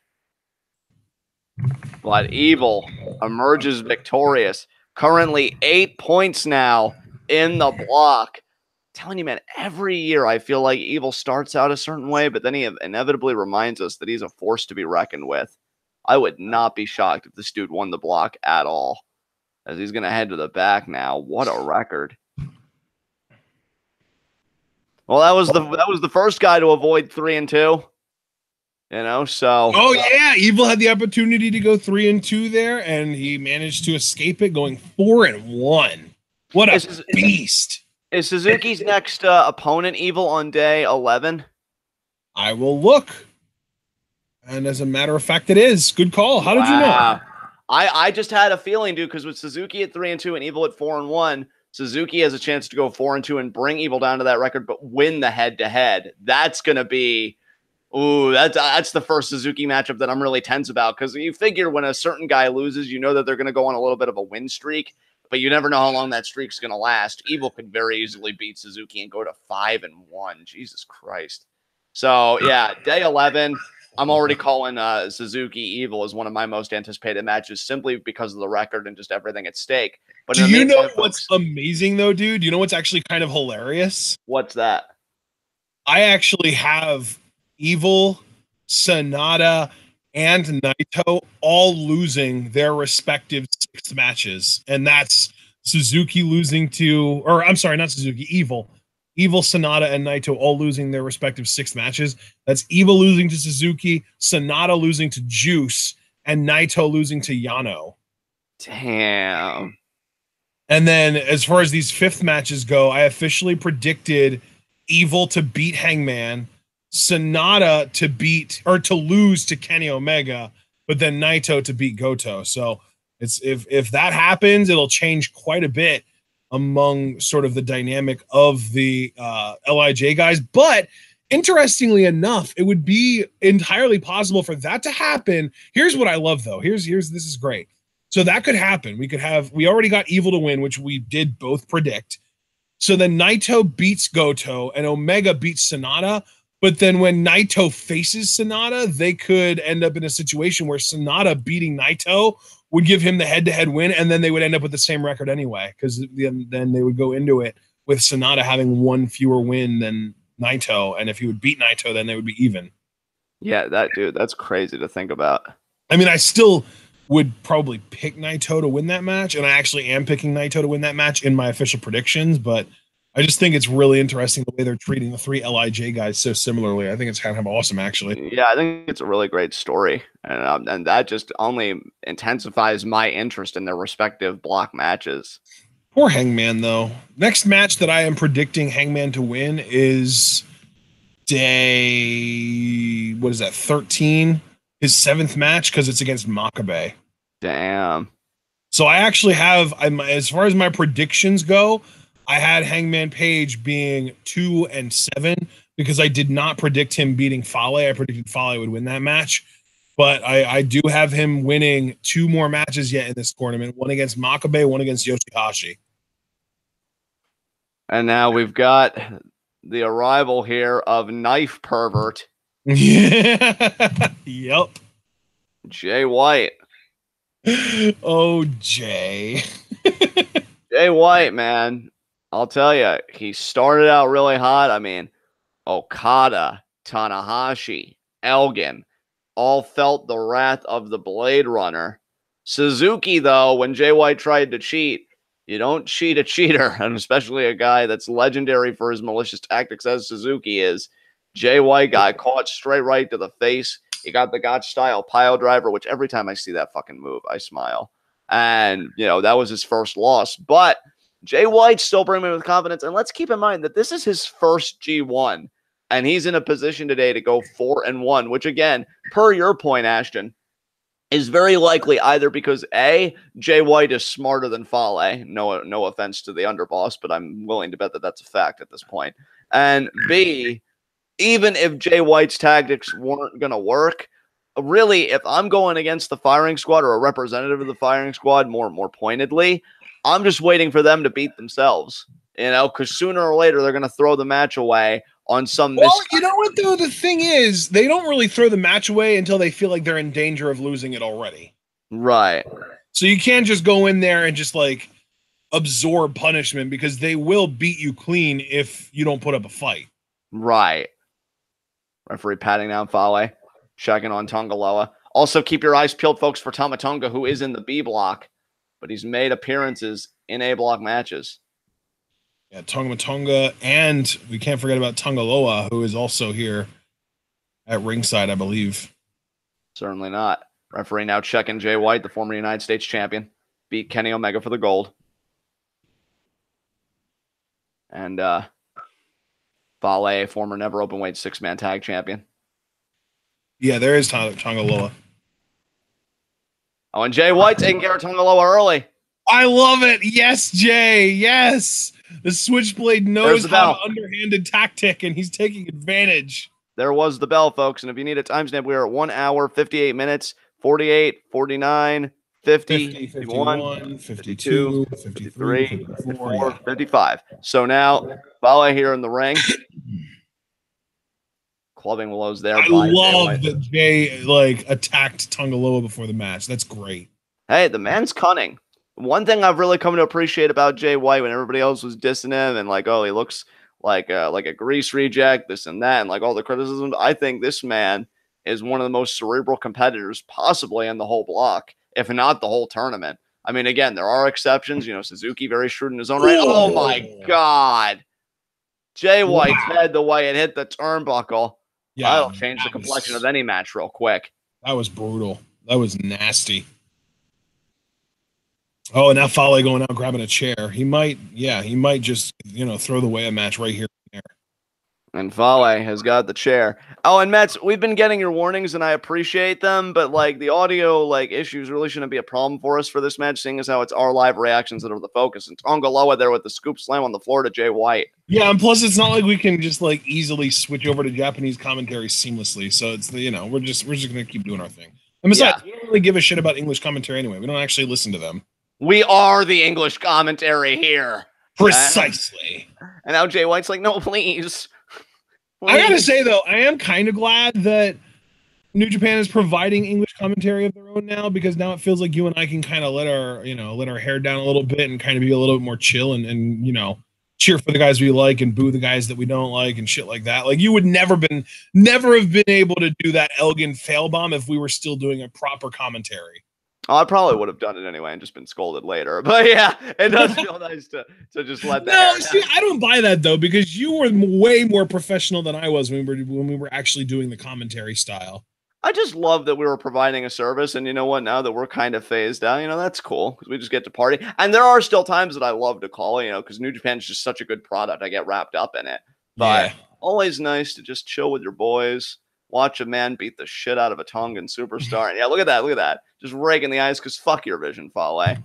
But Evil emerges victorious. Currently 8 points now in the block. Telling you, man, every year I feel like Evil starts out a certain way, but then he inevitably reminds us that he's a force to be reckoned with. I would not be shocked if this dude won the block at all, as he's going to head to the back now. What a record. Well, that was the first guy to avoid 3-2. You know, so. Oh yeah, Evil had the opportunity to go 3-2 there, and he managed to escape it, going 4-1. What a beast! Is Suzuki's next opponent Evil on day 11? I will look. And as a matter of fact, it is. Good call. How did you know? I just had a feeling, dude, because with Suzuki at 3-2 and Evil at 4-1, Suzuki has a chance to go 4-2 and bring Evil down to that record, but win the head-to-head. That's going to be... Ooh, that's the first Suzuki matchup that I'm really tense about, because you figure when a certain guy loses, you know that they're going to go on a little bit of a win streak, but you never know how long that streak's going to last. Evil could very easily beat Suzuki and go to 5-1. Jesus Christ. So, yeah, day 11, I'm already calling Suzuki Evil as one of my most anticipated matches, simply because of the record and just everything at stake. But do you know what's amazing, though, dude? You know what's actually kind of hilarious? What's that? I actually have Evil, Sonata, and Naito all losing their respective 6 matches. And that's Suzuki losing to, or I'm sorry, not Suzuki, Evil. Evil, Sonata, and Naito all losing their respective 6 matches. That's Evil losing to Suzuki, Sonata losing to Juice, and Naito losing to Yano. Damn. And then as far as these 5th matches go, I officially predicted Evil to beat Hangman, Sonata to beat or to lose to Kenny Omega, but then Naito to beat Goto. So it's if that happens, it'll change quite a bit among sort of the dynamic of the LIJ guys. But interestingly enough, it would be entirely possible for that to happen. Here's what I love, though. Here's this is great. So that could happen. We already got Evil to win, which we did both predict. So then Naito beats Goto and Omega beats Sonata. But then when Naito faces Sonata, they could end up in a situation where Sonata beating Naito would give him the head-to-head win, and then they would end up with the same record anyway, because then they would go into it with Sonata having 1 fewer win than Naito, and if he would beat Naito, then they would be even. Yeah, that's crazy to think about. I mean, I still would probably pick Naito to win that match, and I actually am picking Naito to win that match in my official predictions, but I just think it's really interesting the way they're treating the 3 LIJ guys so similarly. I think it's kind of awesome, actually. Yeah, I think it's a really great story, and that just only intensifies my interest in their respective block matches. Poor Hangman, though. Next match that I am predicting Hangman to win is day, what is that, 13? His 7th match, because it's against Makabe. Damn. So I actually have, as far as my predictions go, I had Hangman Page being 2-7 because I did not predict him beating Fale. I predicted Fale would win that match. But I do have him winning 2 more matches yet in this tournament. One against Makabe, one against YOSHI-HASHI. And now we've got the arrival here of Knife Pervert. Yeah. Yep. Jay White. Oh, Jay. Jay White, man. I'll tell you, he started out really hot. I mean, Okada, Tanahashi, Elgin, all felt the wrath of the Blade Runner. Suzuki, though, when Jay White tried to cheat, you don't cheat a cheater, and especially a guy that's legendary for his malicious tactics as Suzuki is. Jay White got caught straight right to the face. He got the Gotch-style pile driver, which every time I see that fucking move, I smile. And, you know, that was his first loss. But Jay White's still bringing me with confidence. And let's keep in mind that this is his first G1. And he's in a position today to go 4-1, which, again, per your point, Ashton, is very likely either because A, Jay White is smarter than Fale. No offense to the underboss, but I'm willing to bet that that's a fact at this point. And B, even if Jay White's tactics weren't going to work, really, if I'm going against the firing squad or a representative of the firing squad more pointedly, I'm just waiting for them to beat themselves, because sooner or later they're going to throw the match away on some. Well, you know what, though? The thing is, they don't really throw the match away until they feel like they're in danger of losing it already. Right. So you can't just go in there and just like absorb punishment, because they will beat you clean if you don't put up a fight. Right. Referee patting down Fale, checking on Tongaloa. Also, keep your eyes peeled, folks, for Tama Tonga, who is in the B block, but he's made appearances in A block matches. Yeah, Tonga, and we can't forget about Tongaloa, who is also here at ringside, I believe. Certainly not. Referee now checking Jay White, the former United States champion, beat Kenny Omega for the gold. And Fale, former never openweight 6-man tag champion. Yeah, there is Tongaloa. Oh, and Jay White taking care of Tongaloa early. I love it. Yes, Jay. Yes. The Switchblade knows how to underhanded tactic, and he's taking advantage. There was the bell, folks. And if you need a timestamp, we are at 1 hour, 58 minutes, 48, 49, 50, 51, 52, 53, 54, 55. So now, Fale here in the ring. Clubbing Willow's there. I love that Jay attacked Tongaloa before the match. That's great. Hey, the man's cunning. One thing I've really come to appreciate about Jay White, when everybody else was dissing him and like, oh, he looks like a grease reject, this and that, and like all the criticisms, I think this man is one of the most cerebral competitors possibly in the whole block, if not the whole tournament. I mean, again, there are exceptions. Suzuki very shrewd in his own right. Oh my God. Jay White's head, the way it hit the turnbuckle. Yeah, that'll change the complexion of any match real quick. That was brutal. That was nasty. Oh, and now Fale going out grabbing a chair. He might just, throw the way a match right here and there. And Fale has got the chair. Oh, and Mets, we've been getting your warnings, and I appreciate them, but the audio issues really shouldn't be a problem for us for this match, seeing as how it's our live reactions that are the focus. And Tongaloa there with the scoop slam on the floor to Jay White. Yeah, and plus it's not like we can just easily switch over to Japanese commentary seamlessly. So it's we're just gonna keep doing our thing. And besides, we don't really give a shit about English commentary anyway. We don't actually listen to them. We are the English commentary here. Precisely. And now Jay White's like, no, please. I gotta say though, I am kind of glad that New Japan is providing English commentary of their own now, because now it feels like you and I can kind of let our hair down a little bit and kind of be a little bit more chill and cheer for the guys we like and boo the guys that we don't like and shit like that. Like, you would never have been able to do that Elgin fail bomb if we were still doing a proper commentary. Oh, I probably would have done it anyway and just been scolded later. But yeah, it does feel nice to just let that. No, see, I don't buy that though, because you were way more professional than I was when we were actually doing the commentary style. I just love that we were providing a service, and you know what? Now that we're kind of phased out, that's cool because we just get to party. And there are still times that I love to call, because New Japan is just such a good product. I get wrapped up in it. But always nice to just chill with your boys. Watch a man beat the shit out of a Tongan superstar. And yeah, look at that. Just raking the eyes because fuck your vision, Fale.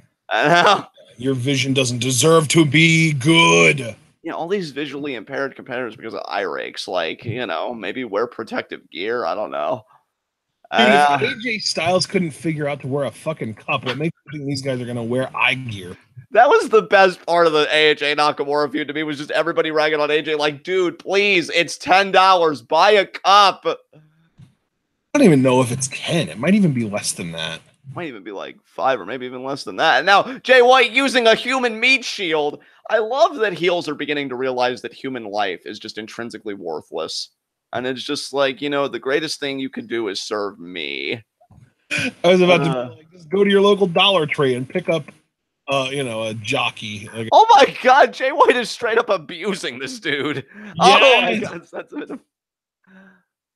Your vision doesn't deserve to be good. All these visually impaired competitors because of eye rakes. Maybe wear protective gear. I don't know. Dude, if AJ Styles couldn't figure out to wear a fucking cup, what makes you think these guys are going to wear eye gear? That was the best part of the AJ Nakamura feud to me, was just everybody ragging on AJ like, dude, please, it's $10. Buy a cup. I don't even know if it's 10. It might even be less than that. It might even be like 5 or maybe even less than that. And now Jay White using a human meat shield. I love that heels are beginning to realize that human life is just intrinsically worthless. And it's just the greatest thing you could do is serve me. I was about to just go to your local Dollar Tree and pick up a jockey. Oh my God, Jay White is straight up abusing this dude. Yes. Oh my God, that's a bit of...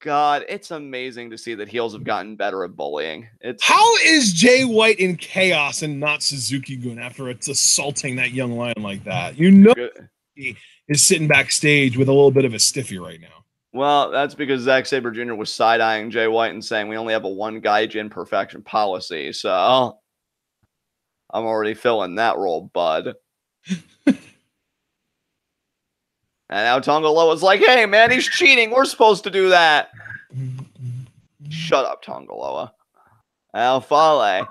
God, it's amazing to see that heels have gotten better at bullying. How is Jay White in chaos and not Suzuki-gun after it's assaulting that young lion like that? He is sitting backstage with a little bit of a stiffy right now. Well, that's because Zack Sabre Jr. was side-eyeing Jay White and saying we only have a one Gaijin perfection policy, so I'm already filling that role, bud. And now Tonga Loa's like, hey, man, he's cheating. We're supposed to do that. Shut up, Tonga Loa. Now Fale.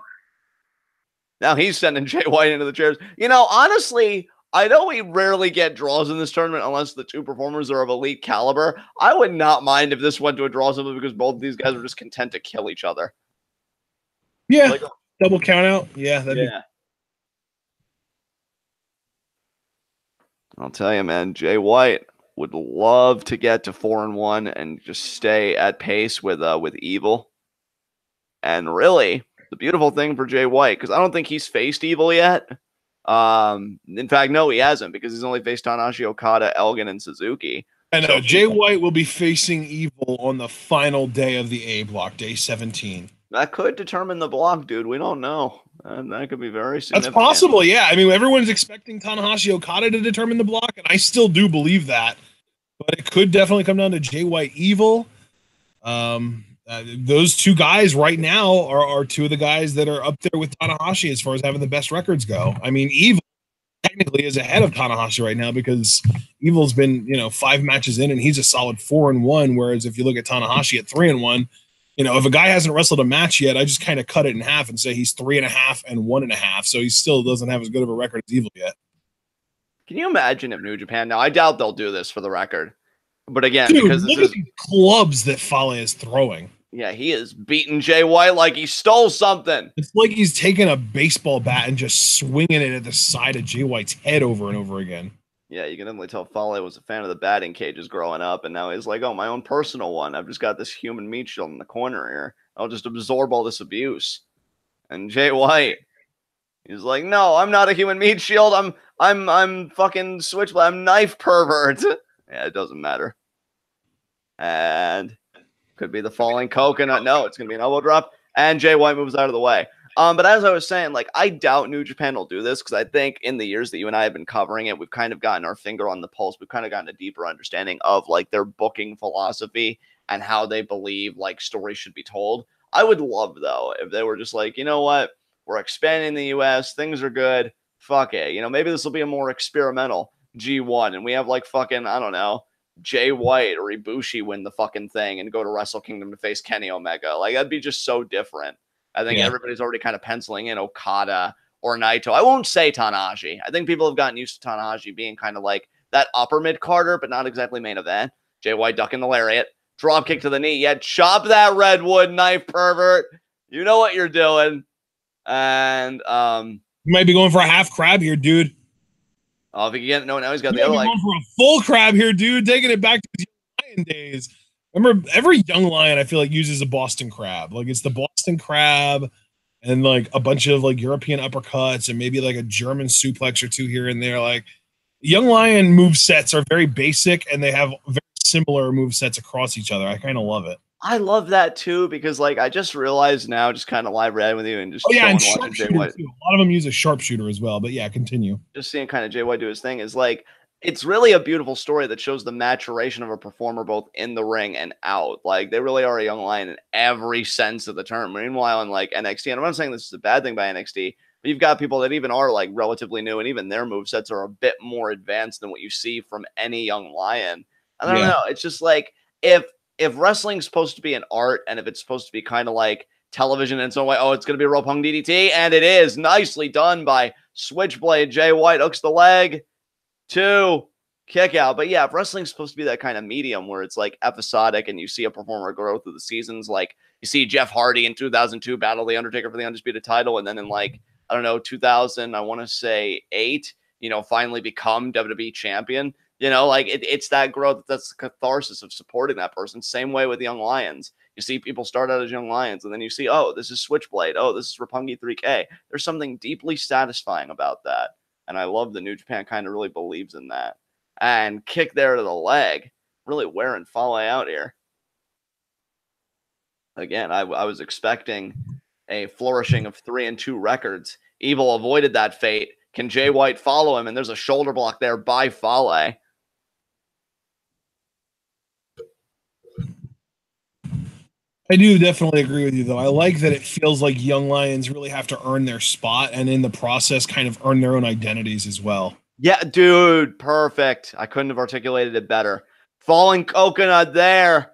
Now he's sending Jay White into the chairs. You know, honestly, I know we rarely get draws in this tournament unless the two performers are of elite caliber. I would not mind if this went to a draw simply because both of these guys were just content to kill each other. Yeah, like, double count out. Yeah, I'll tell you, man, Jay White would love to get to 4-1 and just stay at pace with Evil. And really, the beautiful thing for Jay White, because I don't think he's faced Evil yet. In fact, no, he hasn't, because he's only faced Tanahashi, Okada, Elgin, and Suzuki. I know. So Jay White will be facing Evil on the final day of the A block, day 17. That could determine the block, dude. We don't know. And that could be very significant. That's possible, yeah. I mean, everyone's expecting Tanahashi Okada to determine the block, and I still do believe that. But it could definitely come down to Jay White Evil. Those two guys right now are two of the guys that are up there with Tanahashi as far as having the best records go. I mean, Evil technically is ahead of Tanahashi right now because Evil's been, 5 matches in and he's a solid 4-1. Whereas if you look at Tanahashi at 3-1, if a guy hasn't wrestled a match yet, I just kind of cut it in half and say he's 3.5 and 1.5. So he still doesn't have as good of a record as Evil yet. Can you imagine if New Japan, now I doubt they'll do this for the record, but again, dude, because look at these clubs that Fale is throwing. Yeah, he is beating Jay White like he stole something. It's like he's taking a baseball bat and just swinging it at the side of Jay White's head over and over again. Yeah, you can definitely tell Fale was a fan of the batting cages growing up, and now he's like, oh, my own personal one. I've just got this human meat shield in the corner here. I'll just absorb all this abuse. And Jay White, he's like, no, I'm not a human meat shield. I'm fucking switchblade. I'm knife pervert. Yeah, it doesn't matter. And could be the falling coconut. No, it's going to be an elbow drop. And Jay White moves out of the way. But as I was saying, I doubt New Japan will do this because I think in the years that you and I have been covering it, we've kind of gotten our finger on the pulse. We've kind of gotten a deeper understanding of their booking philosophy and how they believe stories should be told. I would love, though, if they were just like, you know what? We're expanding the U.S. Things are good. Fuck it. Maybe this will be a more experimental G1. And we have fucking, I don't know, Jay White or Ibushi win the fucking thing and go to Wrestle Kingdom to face Kenny Omega. That'd be just so different. I think everybody's already kind of penciling in Okada or Naito. I won't say Tanahashi. I think people have gotten used to Tanahashi being kind of like that upper mid-carder, but not exactly main event. Jay White ducking the lariat. Drop kick to the knee. Yeah, chop that redwood knife, pervert. You know what you're doing. And you might be going for a half crab here, dude. Oh, if he can get no, now he's got the other leg. Going for a full crab here, dude. Taking it back to his Lion days. Remember, every young lion I feel like uses a Boston crab. It's the Boston crab and a bunch of European uppercuts and maybe a German suplex or two here and there. Young lion move sets are very basic and they have very similar move sets across each other. I kind of love it. I love that too because I just realized now, just kind of live read with you and just and sharpshooter too. A lot of them use a sharpshooter as well. But yeah, continue. Just seeing kind of Jay White do his thing is it's really a beautiful story that shows the maturation of a performer both in the ring and out. They really are a young lion in every sense of the term. Meanwhile, in NXT, and I'm not saying this is a bad thing by NXT, but you've got people that even are relatively new, and even their movesets are a bit more advanced than what you see from any young lion. I don't know. It's just if wrestling's supposed to be an art, and if it's supposed to be kind of like television in some way, it's going to be a rope hung DDT, and it is nicely done by Switchblade. Jay White hooks the leg. 2 kick out. But yeah, if wrestling's supposed to be that kind of medium where it's episodic and you see a performer grow through the seasons, you see Jeff Hardy in 2002 battle the Undertaker for the undisputed title, and then in 2000, I want to say 8, finally become WWE champion. It's that growth, that's the catharsis of supporting that person. Same way with young lions. You see people start out as young lions, and then you see, this is Switchblade. This is Roppongi 3K. There's something deeply satisfying about that. And I love that New Japan kind of really believes in that. And kick there to the leg. Really wearing Fale out here. Again, I was expecting a flourishing of 3-2 records. Evil avoided that fate. Can Jay White follow him? And there's a shoulder block there by Fale. I do definitely agree with you, though. I like that it feels like young lions really have to earn their spot and in the process kind of earn their own identities as well. Yeah, dude, perfect. I couldn't have articulated it better. Falling coconut there.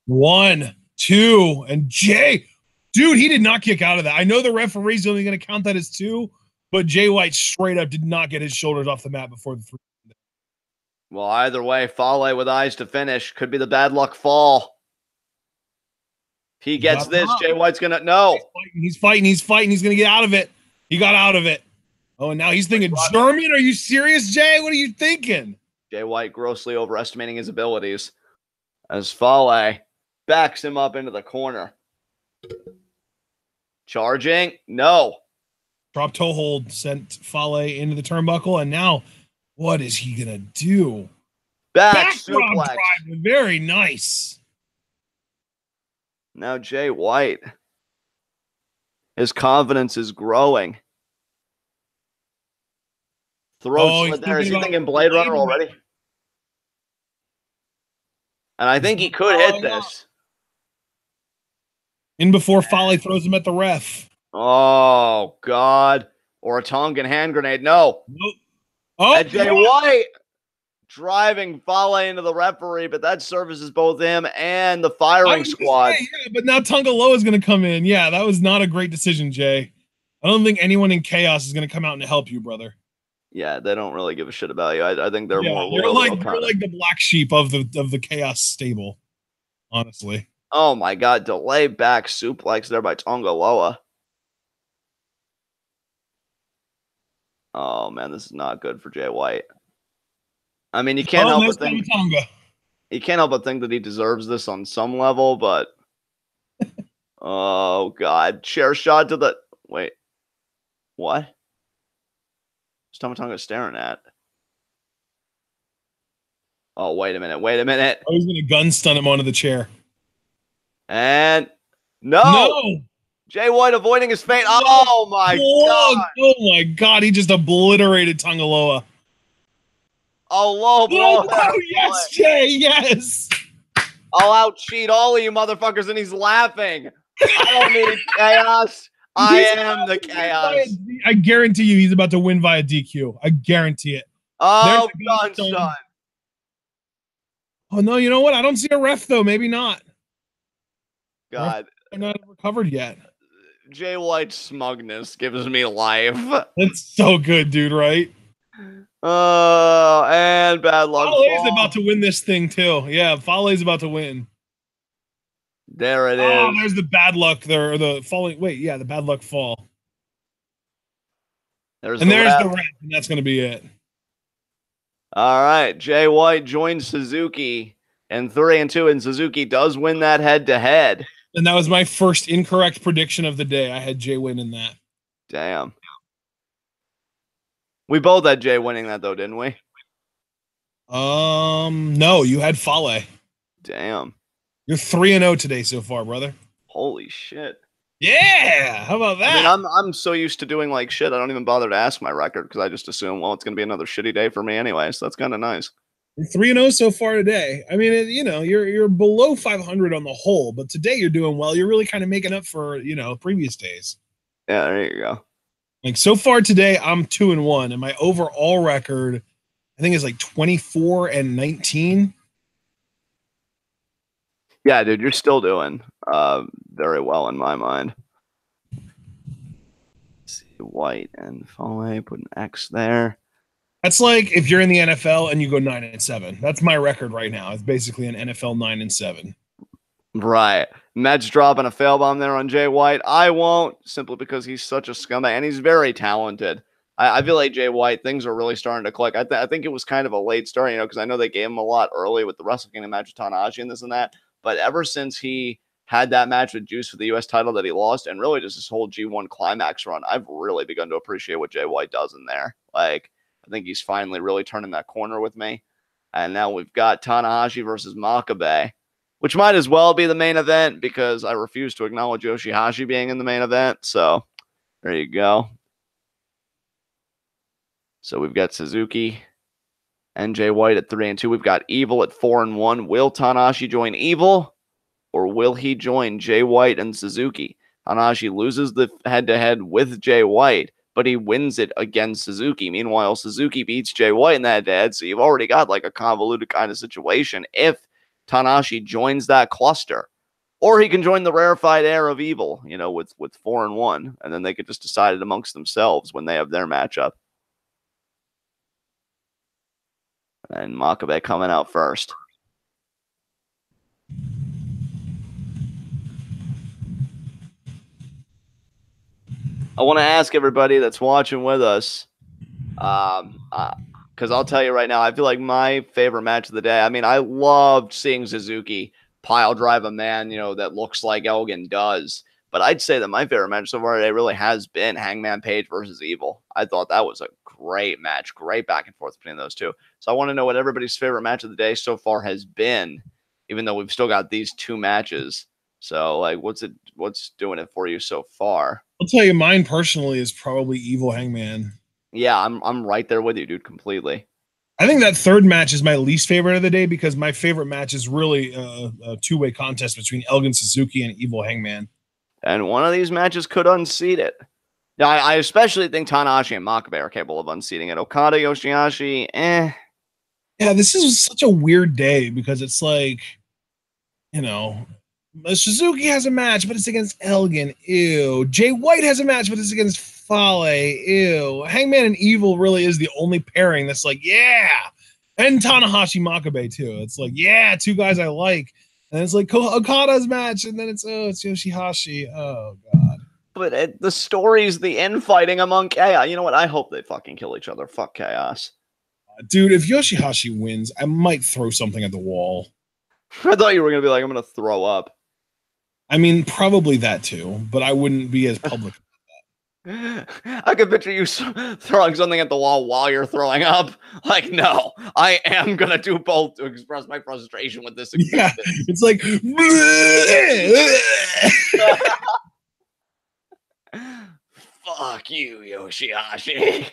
1, 2, and Jay. Dude, he did not kick out of that. I know the referee's only going to count that as 2, but Jay White straight up did not get his shoulders off the mat before the 3. Well, either way, Fale with eyes to finish. Could be the bad luck fall. He gets this. Jay White's going to... No. He's fighting. He's going to get out of it. He got out of it. Oh, and now he's thinking, German? Are you serious, Jay? What are you thinking? Jay White grossly overestimating his abilities as Fale backs him up into the corner. Charging? No. Drop toe hold sent Fale into the turnbuckle, and now what is he going to do? Back suplex. Drive. Very nice. Now Jay White. His confidence is growing. Throat slit there. Is he thinking Blade Runner already? And I think he could hit this. In before Fale throws him at the ref. Oh, God. Or a Tongan hand grenade. No. Nope. Oh, and Jay White driving Fale into the referee, but that services both him and the firing squad. Yeah, but now Tonga Loa is going to come in. Yeah, that was not a great decision, Jay. I don't think anyone in Chaos is going to come out and help you, brother. Yeah, they don't really give a shit about you. I think they're more you're like the black sheep of the Chaos stable, honestly. Oh my God, delay back suplex there by Tonga Loa. Oh man, this is not good for Jay White. I mean, you can't help but think that he deserves this on some level, but oh God, chair shot to the wait. What? What's Tama Tonga staring at? Oh, wait a minute. I was gonna gun stun him onto the chair. And no. Jay White avoiding his fate. Oh my God. Oh my God, he just obliterated Tonga Loa. Oh, low blow. Oh, yes, Jay, yes. I'll out cheat all of you motherfuckers, and he's laughing. I don't need chaos. I am the chaos. I guarantee you he's about to win via DQ. I guarantee it. Oh, son. Oh, no, you know what? I don't see a ref, though. Maybe not. God. They're not recovered yet. Jay White's smugness gives me life. That's so good, dude, right? And bad luck. Fale's about to win this thing, too. Yeah, Fale's about to win. There it is. Oh, there's the bad luck there. Or the falling. Wait, yeah, the bad luck fall. There's the ref, and that's going to be it. All right. Jay White joins Suzuki in 3 and 2, and Suzuki does win that head-to-head. And that was my first incorrect prediction of the day. I had Jay winning that. Damn. We both had Jay winning that, though, didn't we? No, you had Fale. Damn. You're 3-0 today so far, brother. Holy shit. Yeah, how about that? I mean, I'm so used to doing like shit, I don't even bother to ask my record because I just assume, well, it's going to be another shitty day for me anyway, so that's kind of nice. You're 3-0 so far today. I mean, you're below 500 on the whole, but today you're doing well. You're really kind of making up for, previous days. Yeah, there you go. Like so far today, I'm 2-1, and my overall record, I think, is like 24-19. Yeah, dude, you're still doing very well in my mind. Let's see, White and Fale, put an X there. That's like if you're in the NFL and you go 9-7. That's my record right now. It's basically an NFL 9-7. Right. Mets dropping a fail bomb there on Jay White. I won't, simply because he's such a scumbag, and he's very talented. I feel like Jay White, things are really starting to click. I think it was kind of a late start, because I know they gave him a lot early with the Wrestle Kingdom match with Tanahashi and this and that. But ever since he had that match with Juice for the U.S. title that he lost, and really just this whole G1 Climax run, I've really begun to appreciate what Jay White does in there. Like, I think he's finally really turning that corner with me. And now we've got Tanahashi versus Makabe, which might as well be the main event because I refuse to acknowledge YOSHI-HASHI being in the main event. So there you go. So we've got Suzuki and Jay White at 3 and 2. We've got Evil at 4 and 1. Will Tanahashi join Evil? or will he join Jay White and Suzuki? Tanahashi loses the head-to-head with Jay White, but he wins it against Suzuki. Meanwhile, Suzuki beats Jay White in the head-to-head, so you've already got like a convoluted kind of situation if Tanahashi joins that cluster. Or he can join the rarefied air of evil, you know, with 4-1, and then they could just decide it amongst themselves when they have their matchup. And Makabe coming out first. I want to ask everybody that's watching with us, because I'll tell you right now, I feel like my favorite match of the day. I mean, I loved seeing Suzuki pile drive a man, you know, that looks like Elgin does. But I'd say that my favorite match so far today really has been Hangman Page versus Evil. I thought that was a great match, great back and forth between those two. So I want to know what everybody's favorite match of the day so far has been, even though we've still got these two matches. So, like, what's doing it for you so far? I'll tell you, mine personally is probably Evil Hangman. Yeah, I'm right there with you, dude, completely. I think that third match is my least favorite of the day because my favorite match is really a two-way contest between Elgin Suzuki and Evil Hangman. And one of these matches could unseat it. Now, I especially think Tanahashi and Makabe are capable of unseating it. Okada, YOSHI-HASHI, Yeah, this is such a weird day because it's like, you know, Suzuki has a match, but it's against Elgin. Ew. Jay White has a match, but it's against Fale. Ew. Hangman and Evil really is the only pairing that's like, yeah. And Tanahashi Makabe, too. It's like, yeah, two guys I like. And it's like Okada's match, and then it's YOSHI-HASHI. Oh, God. But the story's the infighting among Chaos. You know what? I hope they fucking kill each other. Fuck Chaos. Dude, if YOSHI-HASHI wins, I might throw something at the wall. I thought you were going to be like, I'm going to throw up. I mean, probably that too, but I wouldn't be as public. I could picture you throwing something at the wall while you're throwing up. Like, no, I am going to do both to express my frustration with this existence. Yeah, it's like... Fuck you, YOSHI-HASHI.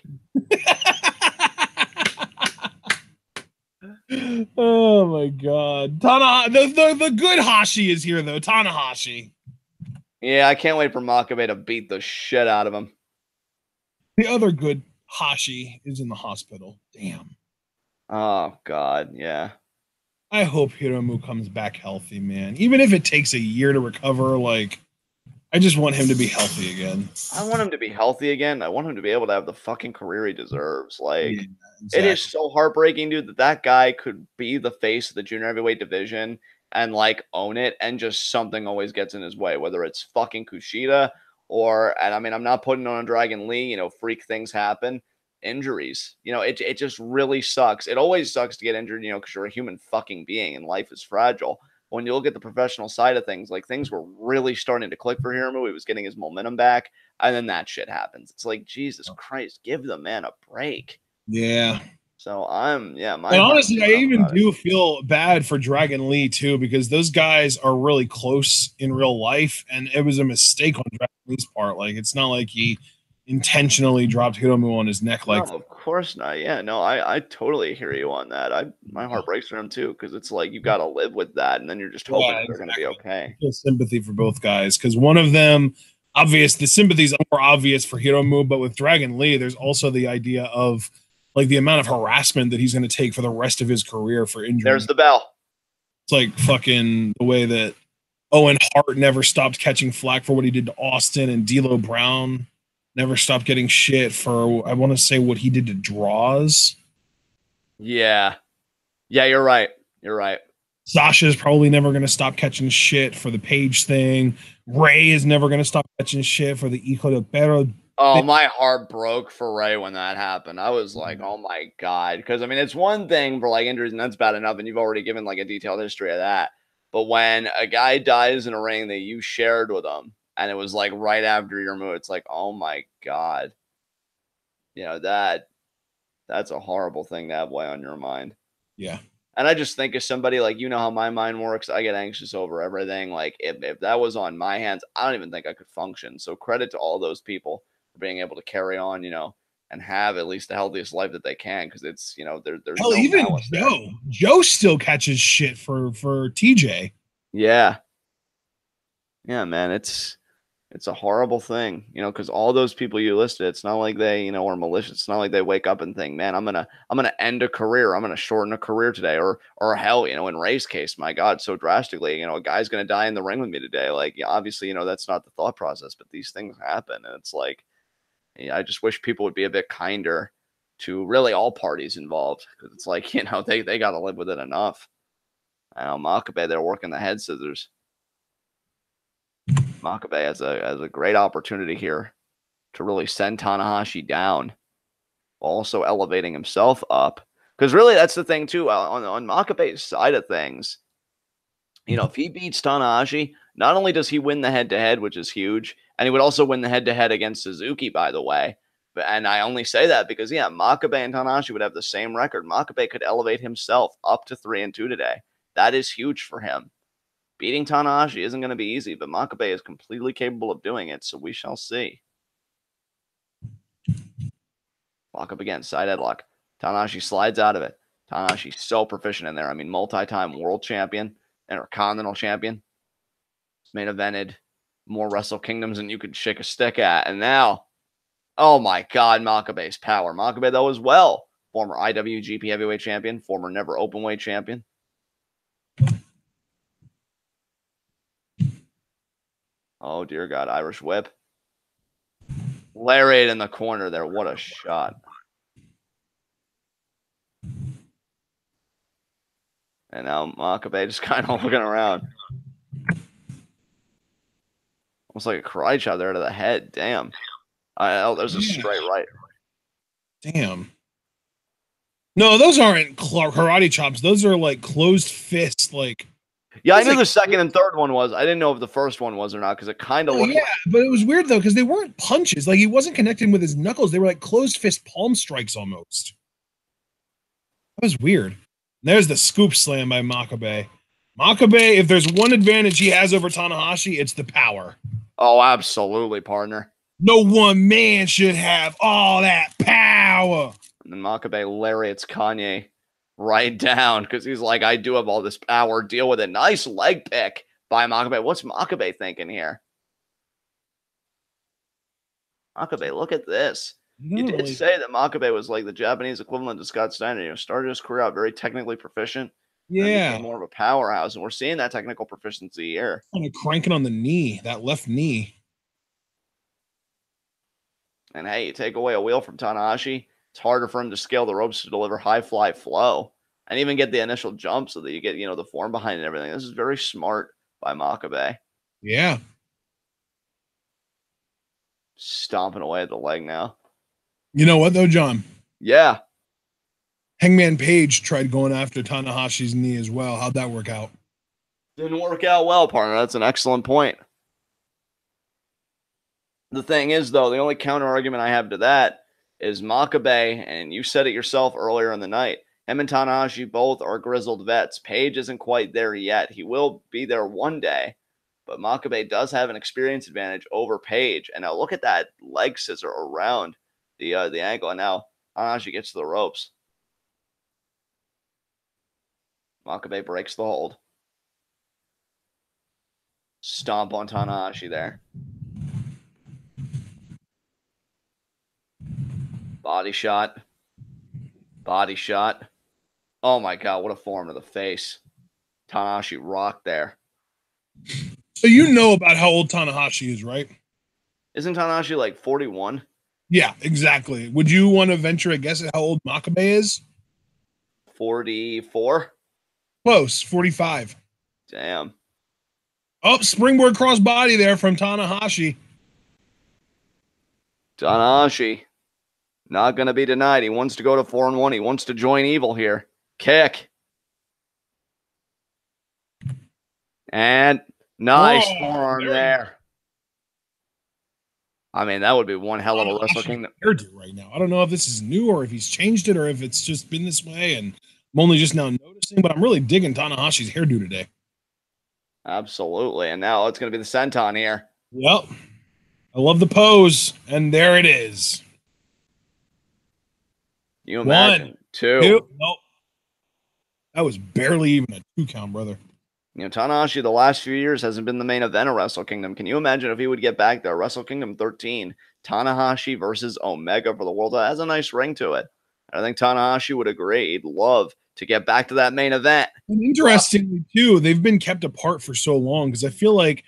Oh my god. The good Hashi is here though. Tanahashi. Yeah, I can't wait for Makabe to beat the shit out of him. The other good Hashi is in the hospital. Damn. Oh god, yeah. I hope Hiromu comes back healthy, man. Even if it takes a year to recover, like, I just want him to be healthy again. I want him to be healthy again. I want him to be able to have the fucking career he deserves. Like, Yeah, exactly. It is so heartbreaking, dude, that guy could be the face of the junior heavyweight division and, like, own it, and just something always gets in his way, whether it's fucking Kushida or, and I mean, I'm not putting on Dragon Lee, you know, freak things happen, injuries. You know, it just really sucks. It always sucks to get injured, you know, because you're a human fucking being and life is fragile. When you look at the professional side of things, like, things were really starting to click for Hiromu. He was getting his momentum back, and then that shit happens. It's like, Jesus Christ, give the man a break. Yeah. So and honestly, I even do feel bad for Dragon Lee too, because those guys are really close in real life, and it was a mistake on Dragon Lee's part. Like, it's not like he intentionally dropped Hiromu on his neck. Like, no, of course not. Yeah, no, I totally hear you on that. My heart breaks for him too, because it's like you got to live with that, and then you're just hoping they're going to be okay. I feel sympathy for both guys, because one of them, the sympathy's more obvious for Hiromu, but with Dragon Lee, there's also the idea of, like, the amount of harassment that he's going to take for the rest of his career for injury. There's the bell. It's like fucking the way that Owen Hart never stopped catching flack for what he did to Austin, and D'Lo Brown never stopped getting shit for, I want to say, what he did to Draws. Yeah. Yeah, you're right. You're right. Sasha's probably never going to stop catching shit for the Page thing. Ray is never going to stop catching shit for the Hijo de Perro. Oh, my heart broke for Ray when that happened. I was like, oh my God. Because, I mean, it's one thing for, like, injuries, and that's bad enough, and you've already given, like, a detailed history of that. But when a guy dies in a ring that you shared with him, and it was, like, right after your move, it's like, oh my God. You know, that's a horrible thing to have weigh on your mind. Yeah. And I just think of somebody, like, you know how my mind works. I get anxious over everything. Like, if that was on my hands, I don't even think I could function. So credit to all those people for being able to carry on, you know, and have at least the healthiest life that they can. Because it's, you know, there's hell, no even Joe still catches shit for TJ. Yeah. Yeah, man, it's a horrible thing, you know, because all those people you listed, it's not like they, you know, are malicious. It's not like they wake up and think, man, I'm gonna end a career. I'm gonna shorten a career today, or hell, you know, in Ray's case, my God, so drastically, you know, a guy's gonna die in the ring with me today. Like, yeah, obviously, you know, that's not the thought process, but these things happen, and it's like, yeah, I just wish people would be a bit kinder to really all parties involved, because it's like, you know, they got to live with it enough. I know Makabe, they're working the head scissors. Makabe has a great opportunity here to really send Tanahashi down, while also elevating himself up. Because really, that's the thing too. On Makabe's side of things, you know, if he beats Tanahashi, not only does he win the head-to-head, which is huge, and he would also win the head-to-head against Suzuki, by the way. And I only say that because, yeah, Makabe and Tanahashi would have the same record. Makabe could elevate himself up to 3-2 today. That is huge for him. Beating Tanahashi isn't going to be easy, but Makabe is completely capable of doing it, so we shall see. Lock up again, side headlock. Tanahashi slides out of it. Tanahashi's so proficient in there. I mean, multi-time world champion, intercontinental champion. Main evented more Wrestle Kingdoms than you could shake a stick at. And now, oh my God, Makabe's power. Makabe, though, as well. Former IWGP Heavyweight Champion, former Never Openweight Champion. Oh, dear God, Irish Whip. Lariat in the corner there. What a shot. And now Makabe just kind of looking around. Almost like a karate chop there to the head. Damn. Oh, there's a straight right. Damn. No, those aren't karate chops. Those are like closed fist. Like, yeah, I knew the second and third one was. I didn't know if the first one was or not because it kind of looked. Yeah, but it was weird though because they weren't punches. Like he wasn't connecting with his knuckles. They were like closed fist palm strikes almost. That was weird. There's the scoop slam by Makabe. Makabe, if there's one advantage he has over Tanahashi, it's the power. Oh, absolutely, partner. No one man should have all that power. And then Makabe lariats Kanye right down because he's like, I do have all this power. Deal with it. Nice leg pick by Makabe. What's Makabe thinking here? Makabe, look at this. You did say that Makabe was like the Japanese equivalent to Scott Steiner. You know, started his career out very technically proficient. Yeah. Became more of a powerhouse. And we're seeing that technical proficiency here. Kind of cranking on the knee, that left knee. And hey, you take away a wheel from Tanahashi, it's harder for him to scale the ropes to deliver high fly flow and even get the initial jump so that you get, you know, the form behind it and everything. This is very smart by Makabe. Yeah. Stomping away at the leg now. You know what, though, John? Yeah. Hangman Page tried going after Tanahashi's knee as well. How'd that work out? Didn't work out well, partner. That's an excellent point. The thing is, though, the only counter argument I have to that is Makabe, and you said it yourself earlier in the night, him and Tanahashi both are grizzled vets. Page isn't quite there yet. He will be there one day, but Makabe does have an experience advantage over Page. And now look at that leg scissor around the ankle. And now Tanahashi gets to the ropes. Makabe breaks the hold. Stomp on Tanahashi there. Body shot. Body shot. Oh my God, what a form to the face. Tanahashi rocked there. So you know about how old Tanahashi is, right? Isn't Tanahashi like 41? Yeah, exactly. Would you want to venture a guess at how old Makabe is? 44? Close, 45. Damn. Oh, springboard cross body there from Tanahashi. Tanahashi. Not going to be denied. He wants to go to 4-1. He wants to join evil here. Kick. And nice forearm there. I mean, that would be one hell of a Wrestle Kingdom hairdo right now. I don't know if this is new or if he's changed it or if it's just been this way and I'm only just now noticing, but I'm really digging Tanahashi's hairdo today. Absolutely. And now it's going to be the senton here. Yep. I love the pose. And there it is. You imagine. 1, 2. Nope. That was barely even a 2 count, brother. You know, Tanahashi the last few years hasn't been the main event of Wrestle Kingdom. Can you imagine if he would get back there? Wrestle Kingdom 13, Tanahashi versus Omega for the world. That has a nice ring to it. I think Tanahashi would agree. He'd love to get back to that main event. And interestingly, too, they've been kept apart for so long because I feel like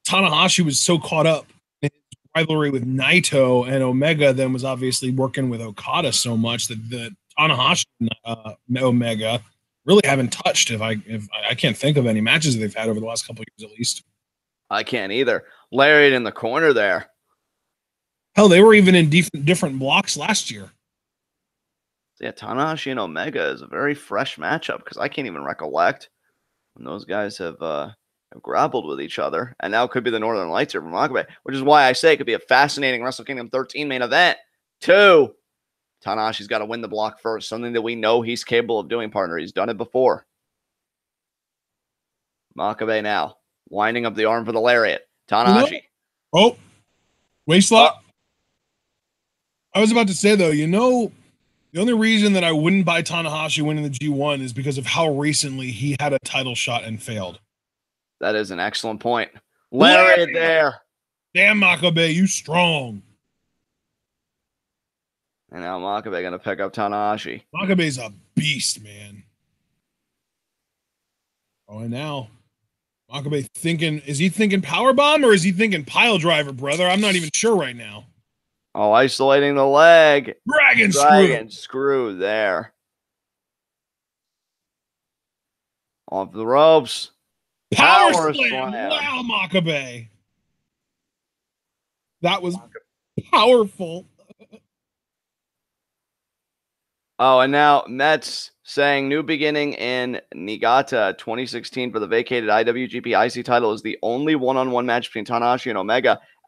Tanahashi was so caught up in his rivalry with Naito, and Omega then was obviously working with Okada so much that the Tanahashi and Omega really haven't touched. If I can't think of any matches that they've had over the last couple of years, at least. I can't either. Lariat in the corner there. Hell, they were even in different blocks last year. Yeah, Tanahashi and Omega is a very fresh matchup because I can't even recollect when those guys have grappled with each other. And now it could be the Northern Lights here from Makabe, which is why I say it could be a fascinating Wrestle Kingdom 13 main event. 2. Tanahashi's got to win the block first, something that we know he's capable of doing, partner. He's done it before. Makabe now, winding up the arm for the lariat. Tanahashi. Oh, waist lock. I was about to say, though, you know, the only reason that I wouldn't buy Tanahashi winning the G1 is because of how recently he had a title shot and failed. That is an excellent point. Lariat there. Damn, Makabe, you strong. And now Makabe going to pick up Tanahashi. Makabe's a beast, man. Oh, and now Makabe thinking, is he thinking powerbomb or is he thinking pile driver, brother? I'm not even sure right now. Oh, isolating the leg. Dragon screw there. Off the ropes. Power slam. Wow, Makabe. That was powerful. Oh, and now Mets saying new beginning in Niigata 2016 for the vacated IWGP IC title is the only one-on-one match between Tanahashi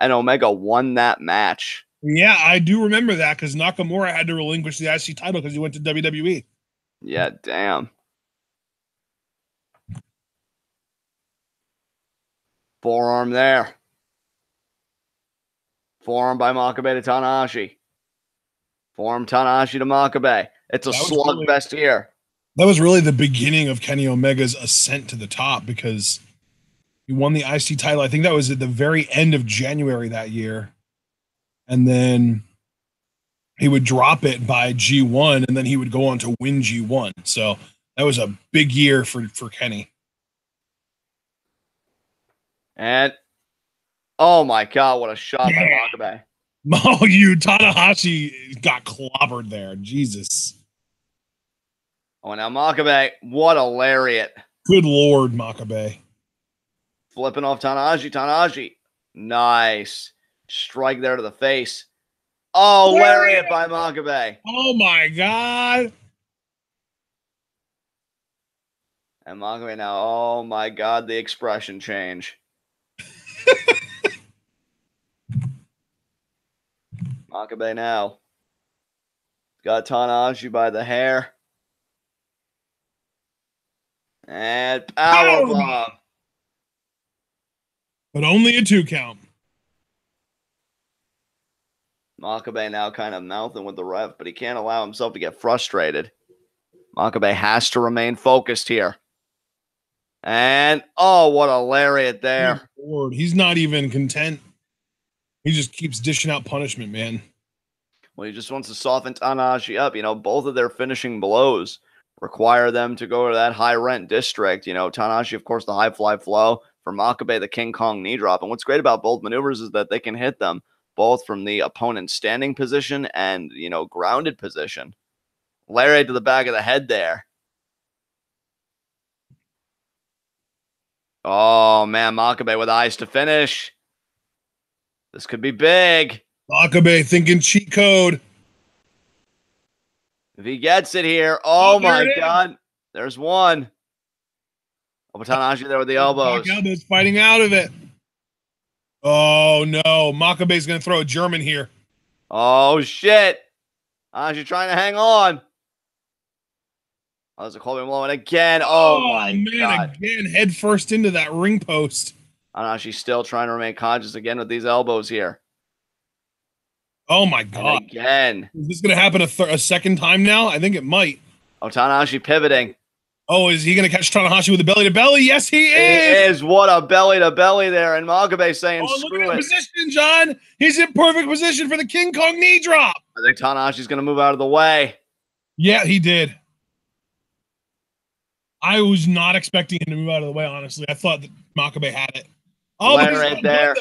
and Omega won that match. Yeah, I do remember that because Nakamura had to relinquish the IC title because he went to WWE. Yeah, damn. Forearm there. Forearm by Makabe to Tanahashi. Forearm Tanahashi to Makabe. It's a slugfest here. That was really the beginning of Kenny Omega's ascent to the top because he won the IC title. I think that was at the very end of January that year. And then he would drop it by G1, and then he would go on to win G1. So that was a big year for Kenny. And, oh my God, what a shot by Makabe. Oh, Tanahashi got clobbered there. Jesus. Oh, now Makabe, what a lariat. Good Lord, Makabe. Flipping off Tanahashi. Nice. Strike there to the face. Oh, lariat by Makabe. Oh, my God. And Makabe now, oh, my God, the expression change. Makabe now. Got Tanahashi by the hair. And powerbomb. But only a 2 count. Makabe now kind of mouthing with the ref, but he can't allow himself to get frustrated. Makabe has to remain focused here. And, oh, what a lariat there. Lord, he's not even content. He just keeps dishing out punishment, man. Well, he just wants to soften Tanahashi up. You know, both of their finishing blows require them to go to that high-rent district. You know, Tanahashi, of course, the high fly flow. For Makabe, the King Kong knee drop. And what's great about both maneuvers is that they can hit them both from the opponent's standing position and, you know, grounded position. Lariat to the back of the head there. Oh, man, Makabe with eyes to finish. This could be big. Makabe thinking cheat code. If he gets it here, oh my God. There's one. Oh, Tanahashi there with the elbows. Elbows fighting out of it. Oh, no. Makabe's going to throw a German here. Oh, shit. Tanahashi trying to hang on. Oh, there's a Colby blow, and again. Oh, my God. Again, head first into that ring post. Tanahashi still trying to remain conscious again with these elbows here. Oh, my God. And again. Is this going to happen a second time now? I think it might. Oh, Tanahashi pivoting. Oh, is he going to catch Tanahashi with a belly-to-belly? Yes, he is. He is. What a belly-to-belly there. And Makabe saying, oh, look screw at it. Position, John. He's in perfect position for the King Kong knee drop. I think Tanahashi's going to move out of the way. Yeah, he did. I was not expecting him to move out of the way, honestly. I thought that Makabe had it. Oh, but he's right there.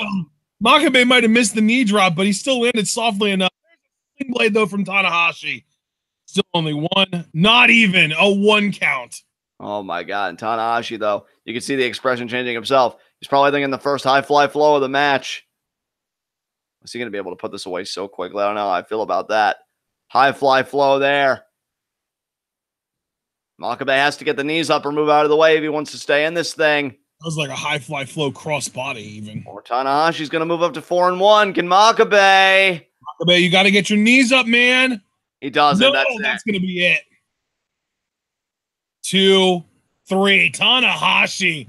Makabe might have missed the knee drop, but he still landed softly enough. There's a blade, though, from Tanahashi. Still only one. Not even a 1 count. Oh, my God. And Tanahashi, though, you can see the expression changing himself. He's probably thinking the first high fly flow of the match. Is he going to be able to put this away so quickly? I don't know how I feel about that. High fly flow there. Makabe has to get the knees up or move out of the way if he wants to stay in this thing. That was like a high fly flow cross body, even. Or Tanahashi's going to move up to 4-1. Can Makabe? Makabe, you got to get your knees up, man. He doesn't. No, that's going to be it. 2, 3. Tanahashi,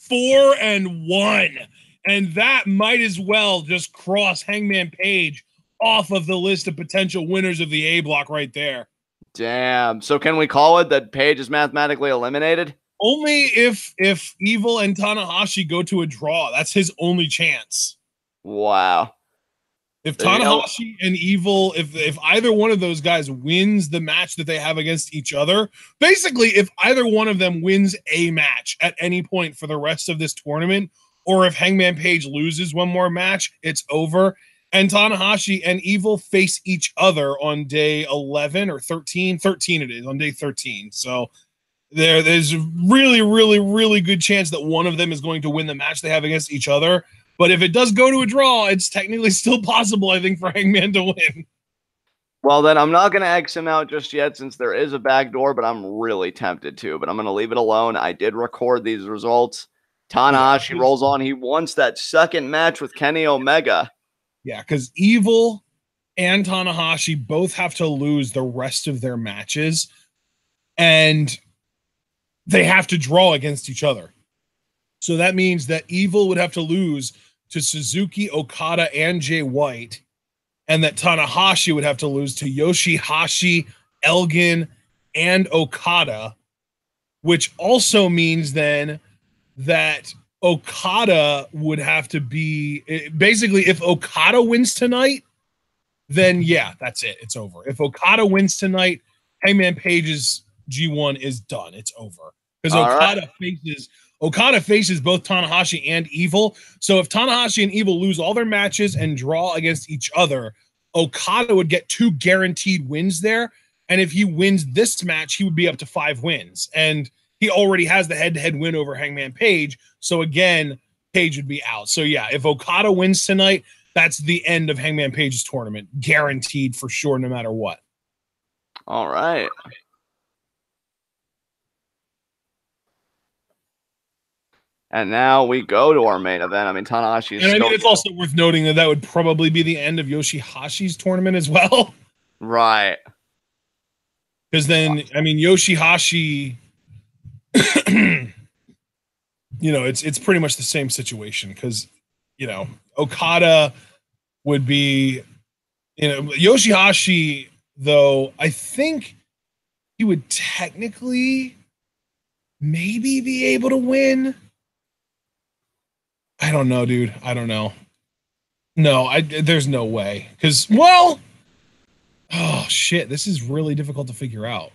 4-1. And that might as well just cross Hangman Page off of the list of potential winners of the A block right there. Damn. So can we call it that Page is mathematically eliminated? Only if Evil and Tanahashi go to a draw. That's his only chance. Wow. If Tanahashi and Evil, if either one of those guys wins the match that they have against each other, basically if either one of them wins a match at any point for the rest of this tournament, or if Hangman Page loses one more match, it's over. And Tanahashi and Evil face each other on day 11 or 13. 13 it is, on day 13. So there's a really, really, really good chance that one of them is going to win the match they have against each other. But if it does go to a draw, it's technically still possible, I think, for Hangman to win. Well, then I'm not going to X him out just yet since there is a backdoor, but I'm really tempted to. But I'm going to leave it alone. I did record these results. Tanahashi rolls on. He wants that second match with Kenny Omega. Yeah, because Evil and Tanahashi both have to lose the rest of their matches, and they have to draw against each other. So that means that Evil would have to lose to Suzuki, Okada, and Jay White, and that Tanahashi would have to lose to YOSHI-HASHI, Elgin, and Okada, which also means then that Okada would have to be basically, if Okada wins tonight, then yeah, that's it. It's over. If Okada wins tonight, Hangman Page's G1 is done. It's over. Because Okada faces both Tanahashi and Evil. So if Tanahashi and Evil lose all their matches and draw against each other, Okada would get 2 guaranteed wins there. And if he wins this match, he would be up to 5 wins. And he already has the head-to-head win over Hangman Page. So again, Page would be out. So yeah, if Okada wins tonight, that's the end of Hangman Page's tournament. Guaranteed for sure, no matter what. All right. And now we go to our main event. I mean, Tanahashi is and I mean, it's also worth noting that that would probably be the end of YOSHI-HASHI's tournament as well. Right. Because then, I mean, YOSHI-HASHI, you know, it's pretty much the same situation. Because, you know, Okada would be, you know, YOSHI-HASHI, though, I think he would technically maybe be able to win. I don't know, dude. I don't know. No, there's no way. Because, well, oh, shit. This is really difficult to figure out.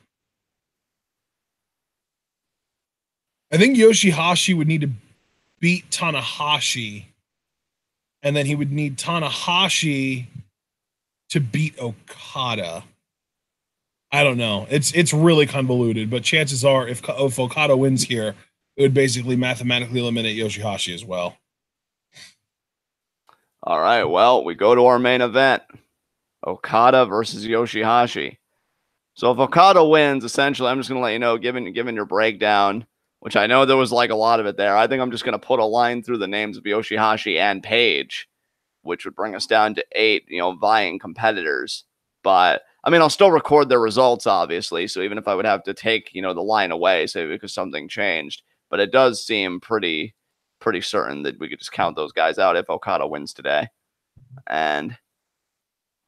I think YOSHI-HASHI would need to beat Tanahashi. And then he would need Tanahashi to beat Okada. I don't know. It's really convoluted. But chances are, if Okada wins here, it would basically mathematically eliminate YOSHI-HASHI as well. All right, well, we go to our main event. Okada versus YOSHI-HASHI. So if Okada wins, essentially, I'm just going to let you know, given your breakdown, which I know there was like a lot of it there, I think I'm just going to put a line through the names of YOSHI-HASHI and Page, which would bring us down to 8, you know, vying competitors. But, I mean, I'll still record their results, obviously, so even if I would have to take, you know, the line away, say, because something changed, but it does seem pretty certain that we could just count those guys out if Okada wins today. And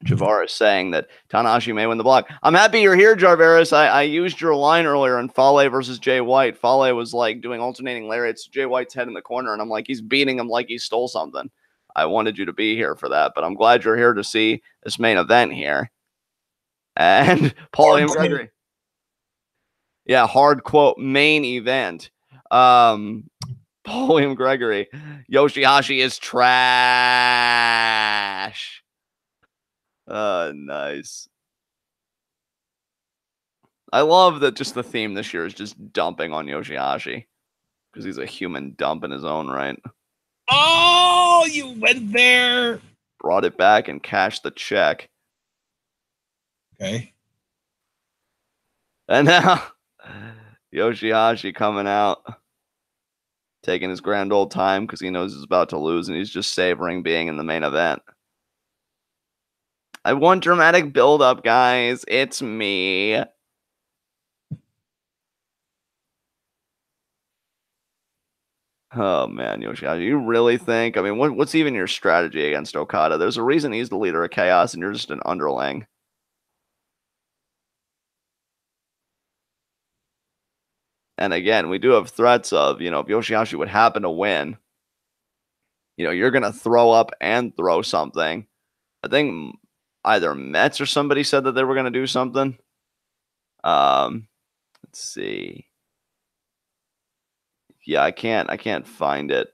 Javaris saying that Tanahashi may win the block. I'm happy you're here, Jarveris. I used your line earlier in Fale versus Jay White. Fale was like doing alternating lariats to Jay White's head in the corner, and I'm like, he's beating him like he stole something. I wanted you to be here for that, but I'm glad you're here to see this main event here. And Paulie and Gregory. Yeah, hard quote, main event. Paulie and Gregory. YOSHI-HASHI is trash. Nice. I love that just the theme this year is just dumping on YOSHI-HASHI because he's a human dump in his own right. Oh, you went there. Brought it back and cashed the check. Okay. And now YOSHI-HASHI coming out, taking his grand old time because he knows he's about to lose and he's just savoring being in the main event. I want dramatic build-up, guys. It's me. Oh, man, YOSHI-HASHI, you really think? I mean, what's even your strategy against Okada? There's a reason he's the leader of Chaos, and you're just an underling. And again, we do have threats of, if YOSHI-HASHI would happen to win, you're going to throw up and throw something. I think either Mets or somebody said that they were going to do something. Let's see. Yeah, I can't find it.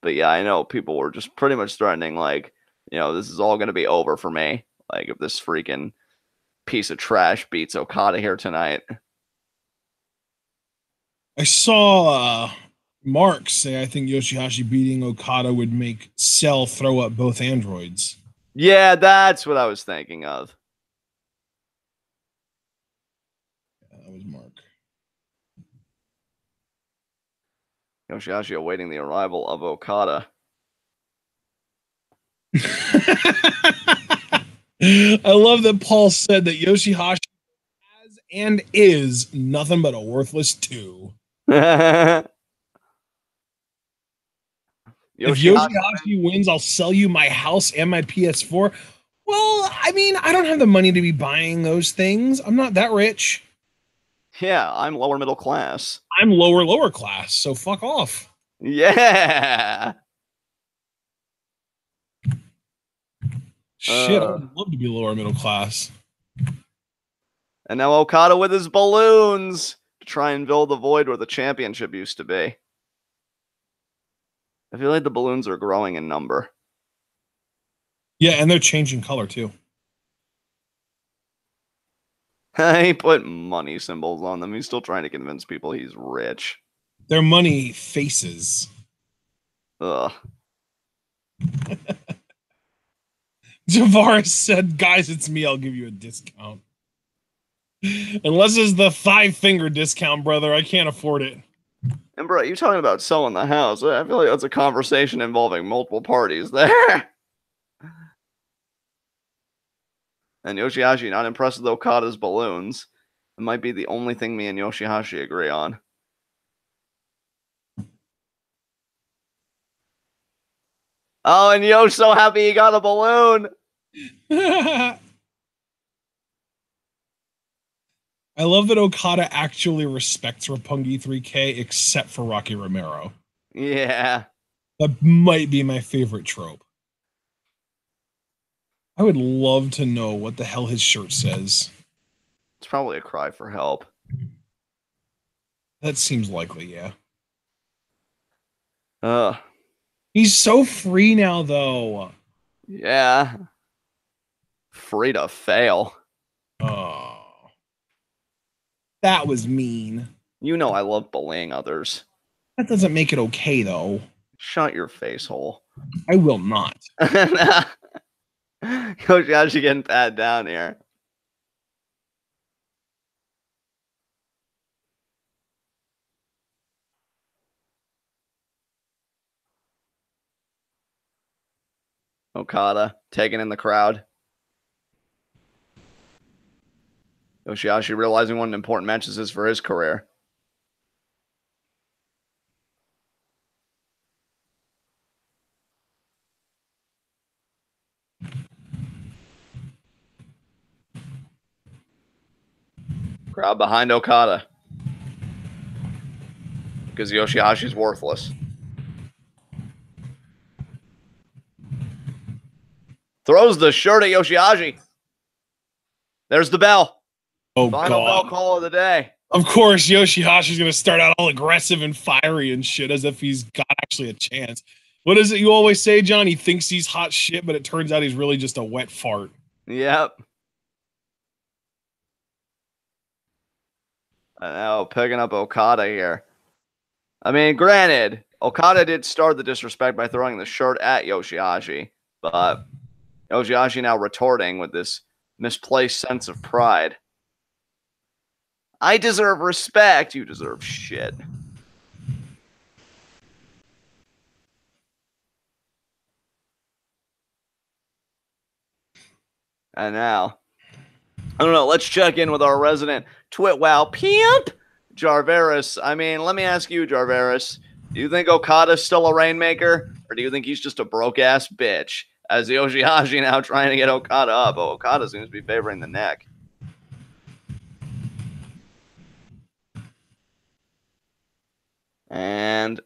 But yeah, I know people were just pretty much threatening, like, this is all going to be over for me. Like, if this freaking piece of trash beats Okada here tonight. I saw Mark say I think YOSHI-HASHI beating Okada would make Cell throw up both androids. Yeah, that's what I was thinking of. Yeah, that was Mark. YOSHI-HASHI awaiting the arrival of Okada. I love that Paul said that YOSHI-HASHI has and is nothing but a worthless 2. If YOSHI-HASHI wins, I'll sell you my house and my PS4. Well, I mean, I don't have the money to be buying those things. I'm not that rich. Yeah, I'm lower middle class. I'm lower class, so fuck off. Yeah. Shit, I would love to be lower middle class. And now Okada with his balloons to try and fill the void where the championship used to be. I feel like the balloons are growing in number. Yeah, and they're changing color too. He put money symbols on them. He's still trying to convince people he's rich. They're money faces. Ugh. Javaris said, guys, it's me. I'll give you a discount. Unless it's the 5-finger discount, brother. I can't afford it. And bro, you're talking about selling the house. I feel like that's a conversation involving multiple parties there. And YOSHI-HASHI not impressed with Okada's balloons. It might be the only thing me and YOSHI-HASHI agree on. Oh, and Yo's so happy he got a balloon. I love that Okada actually respects Roppongi 3K except for Rocky Romero. Yeah. That might be my favorite trope. I would love to know what the hell his shirt says. It's probably a cry for help. That seems likely, yeah. He's so free now, though. Yeah. Free to fail. Oh. That was mean. You know I love bullying others. That doesn't make it okay, though. Shut your face hole. I will not. YOSHI-HASHI getting pat down here. Okada taking in the crowd. YOSHI-HASHI realizing what an important match this is for his career. Crowd behind Okada. Because YOSHI-HASHI's worthless. Throws the shirt at YOSHI-HASHI. There's the bell. Oh, Final God. bell call of the day. Of course, YOSHI-HASHI's going to start out all aggressive and fiery and shit as if he's got actually a chance. What is it you always say, John? He thinks he's hot shit, but it turns out he's really just a wet fart. Yep. And now picking up Okada here. I mean, granted, Okada did start the disrespect by throwing the shirt at YOSHI-HASHI, but YOSHI-HASHI now retorting with this misplaced sense of pride. I deserve respect. You deserve shit. And now, I don't know, let's check in with our resident TwitWow pimp, Jarveris. I mean, let me ask you, Jarveris, do you think Okada's still a Rainmaker, or do you think he's just a broke-ass bitch? As YOSHI-HASHI now trying to get Okada up, but Okada seems to be favoring the neck. And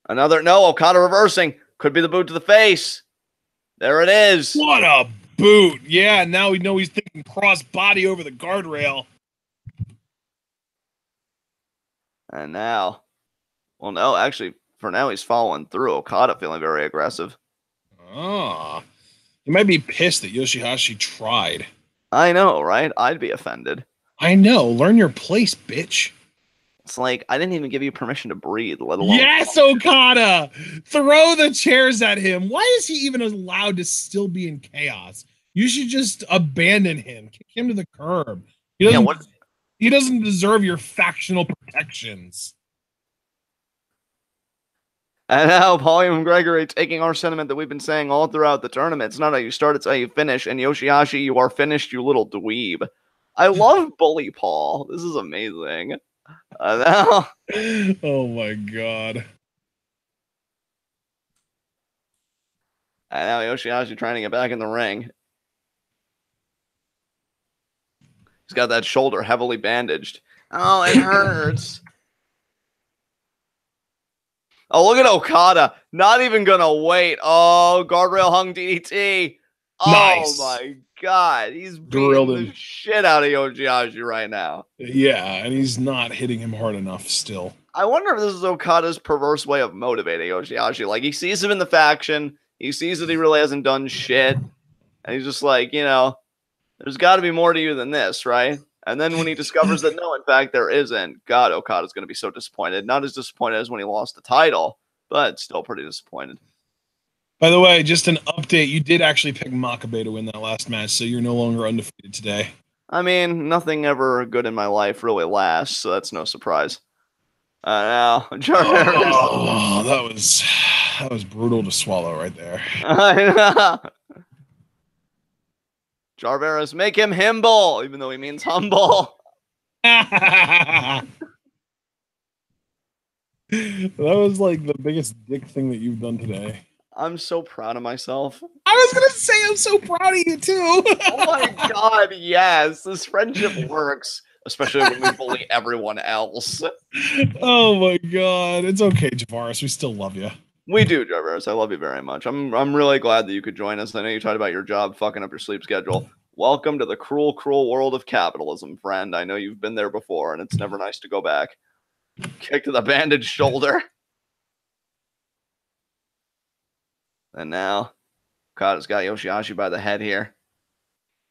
another, no, Okada reversing. Could be the boot to the face. There it is. What a boot. Yeah, now we know he's thinking cross body over the guardrail. And now, well, no, actually, for now, he's following through. Okada feeling very aggressive. Ah, he might be pissed that YOSHI-HASHI tried. I know, right? I'd be offended. I know. Learn your place, bitch. It's like, I didn't even give you permission to breathe, let alone... Yes, Okada! Throw the chairs at him. Why is he even allowed to still be in chaos? You should just abandon him. Kick him to the curb. He doesn't deserve your factional protections. And now, Paulie Gregory taking our sentiment that we've been saying all throughout the tournament. It's not how you start, it's how you finish. And YOSHI-HASHI, you are finished, you little dweeb. I love Bully Paul. This is amazing. Now. Oh my God. And now YOSHI-HASHI trying to get back in the ring. He's got that shoulder heavily bandaged. Oh, it hurts. Oh, look at Okada. Not even gonna wait. Oh, guardrail hung DDT. Oh nice. My God. He's beating the shit out of YOSHI-HASHI right now. Yeah, and he's not hitting him hard enough still. I wonder if this is Okada's perverse way of motivating YOSHI-HASHI. Like, he sees him in the faction. He sees that he really hasn't done shit. And he's just like, you know, there's got to be more to you than this, right? And then when he discovers that, no, in fact, there isn't, God, Okada's going to be so disappointed. Not as disappointed as when he lost the title, but still pretty disappointed. By the way, just an update. You did actually pick Makabe to win that last match, so you're no longer undefeated today. I mean, nothing ever good in my life really lasts, so that's no surprise. Now, oh, that was brutal to swallow right there. I know. Jarveris, make him himble, even though he means humble. That was like the biggest dick thing that you've done today. I'm so proud of myself. I was going to say I'm so proud of you too. Oh my God, yes. This friendship works, especially when we bully everyone else. Oh my God. It's okay, Javaris. We still love you. We do, Jarveris. I love you very much. I'm really glad that you could join us. I know you talked about your job fucking up your sleep schedule. Welcome to the cruel, cruel world of capitalism, friend. I know you've been there before, and it's never nice to go back. Kick to the bandaged shoulder. And now, Okada's got YOSHI-HASHI by the head here.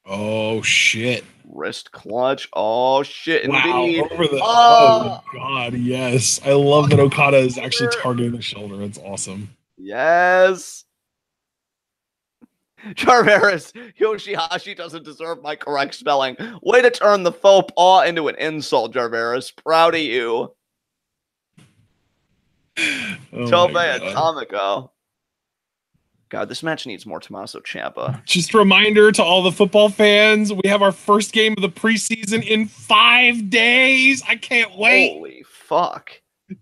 Oh, shit. Wrist clutch. Oh, shit, wow, indeed. Oh, God, yes. I love that Okada is actually targeting the shoulder. It's awesome. Yes. Jarveris, YOSHI-HASHI doesn't deserve my correct spelling. Way to turn the faux pas into an insult, Jarveris. Proud of you. Oh Tope Atomico. God, this match needs more Tommaso Ciampa. Just a reminder to all the football fans, we have our first game of the preseason in 5 days. I can't wait. Holy fuck.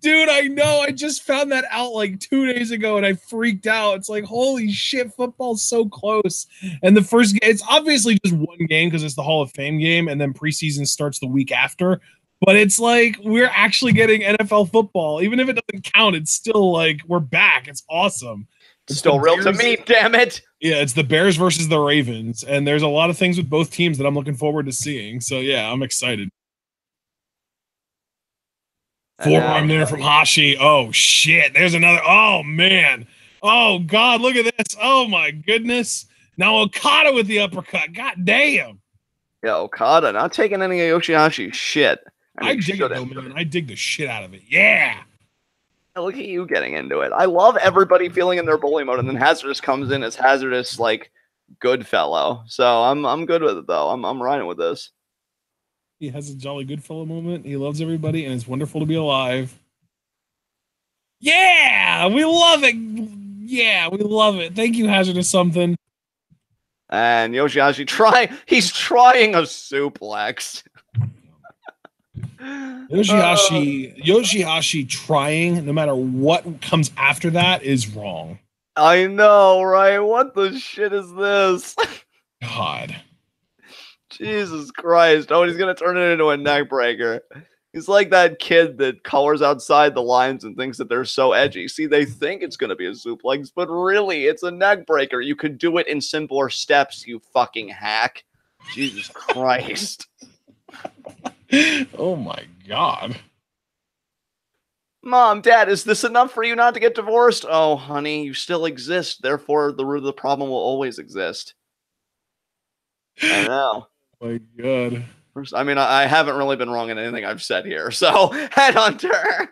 Dude, I know. I just found that out like 2 days ago and I freaked out. It's like, holy shit, football's so close. And the first game, it's obviously just one game because it's the Hall of Fame game, and then preseason starts the week after. But it's like we're actually getting NFL football. Even if it doesn't count, it's still like we're back. It's awesome. It's still real to me, damn it. Yeah, it's the Bears versus the Ravens. And there's a lot of things with both teams that I'm looking forward to seeing. So yeah, I'm excited. Forearm there from Hashi. Oh shit. There's another. Oh man. Oh god, look at this. Oh my goodness. Now Okada with the uppercut. God damn. Yeah, Okada not taking any of YOSHI-HASHI shit. I dig it though, man. I dig the shit out of it. Yeah. Look at you getting into it. I love everybody feeling in their bully mode, and then Hazardous comes in as Hazardous, like, good fellow. So I'm good with it though. I'm riding with this. He has a jolly good fellow moment. He loves everybody, and it's wonderful to be alive. Yeah, we love it. Yeah, we love it. Thank you, Hazardous something. And YOSHI-HASHI he's trying a suplex. YOSHI-HASHI trying, no matter what comes after that, is wrong. I know, right? What the shit is this? God. Jesus Christ. Oh, he's going to turn it into a neck breaker. He's like that kid that colors outside the lines and thinks that they're so edgy. See, they think it's going to be a suplex, but really, it's a neck breaker. You could do it in simpler steps, you fucking hack. Jesus Christ. Oh my God. Mom, Dad, is this enough for you not to get divorced? Oh, honey, you still exist. Therefore, the root of the problem will always exist. I know. Oh my God. I mean, I haven't really been wrong in anything I've said here. So, Headhunter.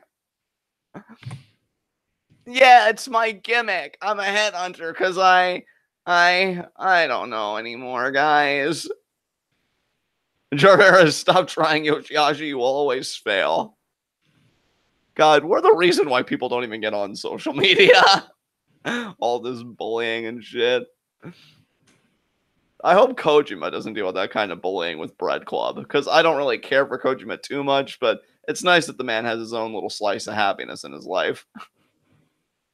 Yeah, it's my gimmick. I'm a headhunter because I don't know anymore, guys. Jarvera, stop trying YOSHI-HASHI. You will always fail. God, we're the reason why people don't even get on social media. All this bullying and shit. I hope Kojima doesn't deal with that kind of bullying with Bread Club, because I don't really care for Kojima too much, but it's nice that the man has his own little slice of happiness in his life.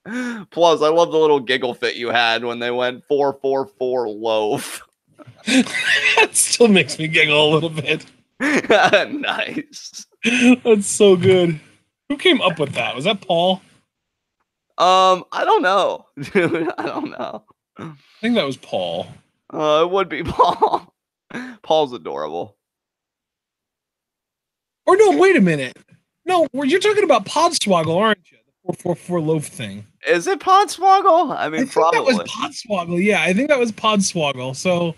Plus, I love the little giggle fit you had when they went 444 loaf. That still makes me giggle a little bit. Nice. That's so good. Who came up with that? Was that Paul? I don't know. Dude, I don't know. I think that was Paul. It would be Paul. Paul's adorable. Or no, wait a minute. No, you're talking about Podswoggle, aren't you? The 444 loaf thing. Is it Podswoggle? I mean, I think probably. that was Podswoggle. Yeah, I think that was Podswoggle. So,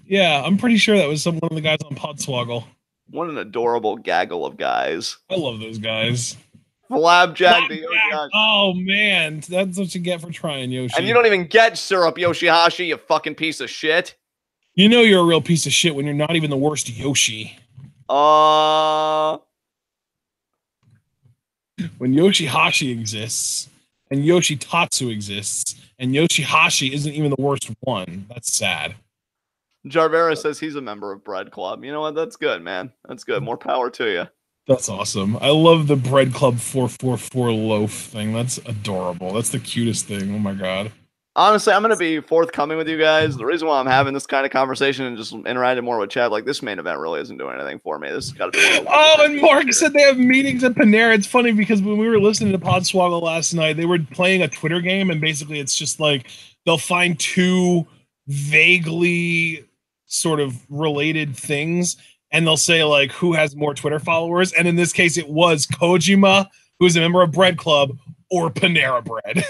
yeah, I'm pretty sure that was one of the guys on Podswoggle. What an adorable gaggle of guys. I love those guys. Flapjack to YOSHI-HASHI. Oh, man. That's what you get for trying, Yoshi. And you don't even get syrup, YOSHI-HASHI, you fucking piece of shit. You know you're a real piece of shit when you're not even the worst Yoshi. When YOSHI-HASHI exists, and Yoshi-Tatsu exists, and YOSHI-HASHI isn't even the worst one. That's sad. Jarvera says he's a member of Bread Club. You know what? That's good, man. That's good. More power to you. That's awesome. I love the Bread Club 444 loaf thing. That's adorable. That's the cutest thing. Oh my God. Honestly, I'm going to be forthcoming with you guys. The reason why I'm having this kind of conversation and just interacting more with Chad, like this main event really isn't doing anything for me. This has got to be. Oh, and Mark said they have meetings at Panera. It's funny because when we were listening to Podswoggle last night, they were playing a Twitter game, and basically it's just like they'll find two vaguely sort of related things, and they'll say like who has more Twitter followers, and in this case it was Kojima, who's a member of Bread Club, or Panera Bread.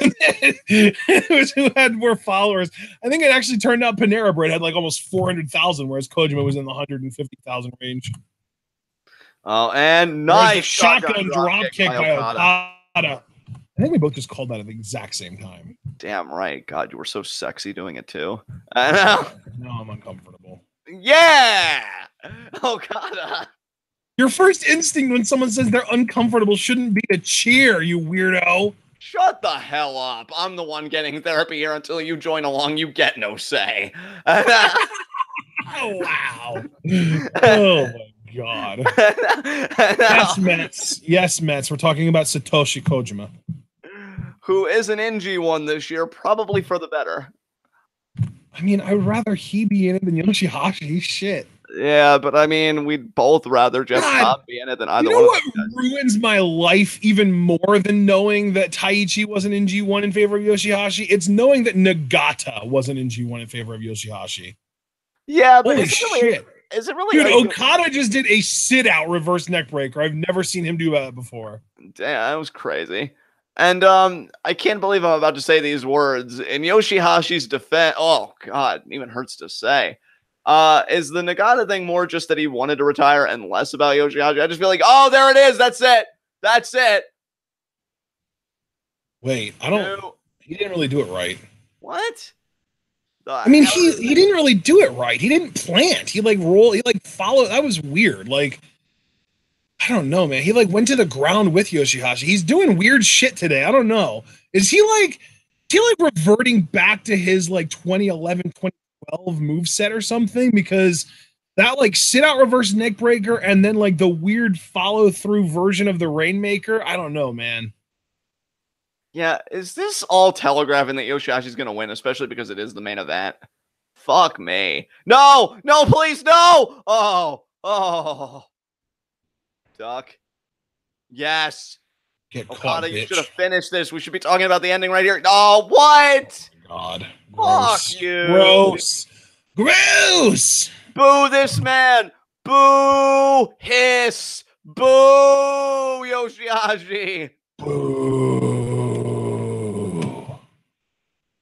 It was who had more followers. I think it actually turned out Panera Bread had like almost 400,000, whereas Kojima was in the 150,000 range. Oh, and nice shotgun drop kick by Okada. I think we both just called that at the exact same time. Damn right. God, you were so sexy doing it too. I know. No, I'm uncomfortable. Yeah! Okada. Your first instinct when someone says they're uncomfortable shouldn't be to cheer, you weirdo. Shut the hell up. I'm the one getting therapy here. Until you join along, you get no say. Oh, wow. Oh, my God. Yes, Mets. Yes, Mets. We're talking about Satoshi Kojima. Who is an NG1 this year, probably for the better. I mean, I'd rather he be in it than YOSHI-HASHI. Shit. Yeah, but I mean, we'd both rather Jeff Cobb be in it than either one of them. What ruins my life even more than knowing that Taichi wasn't in G1 in favor of YOSHI-HASHI? It's knowing that Nagata wasn't in G1 in favor of YOSHI-HASI. Yeah, but holy shit. Is it really? Dude, Okada just did a sit-out reverse neck breaker. I've never seen him do that before. Damn, that was crazy. And I can't believe I'm about to say these words. In YOSHI-HASHI's defense, oh God, it even hurts to say. Is the Nagata thing more just that he wanted to retire and less about YOSHI-HASI? I just feel like, oh, there it is. That's it. That's it. Wait, he didn't really do it right. What? I mean, he didn't really do it right. He didn't plant. He followed. That was weird. Like, I don't know, man. He went to the ground with YOSHI-HASI. He's doing weird shit today. I don't know. Is he reverting back to his 2011, 2012 moveset or something? Because that sit out reverse neck breaker and then the weird follow through version of the Rainmaker. I don't know, man. Yeah, is this all telegraphing that YOSHI-HASHI's going to win, especially because it is the main event? Fuck me. No, please, no. Oh. Duck. Yes. Get Okada, caught, you bitch. should have finished this. We should be talking about the ending right here. Oh, what? Oh, God. Gross. Fuck you. Gross. Boo this man. Boo. Hiss. Boo, YOSHI-HASI. Boo.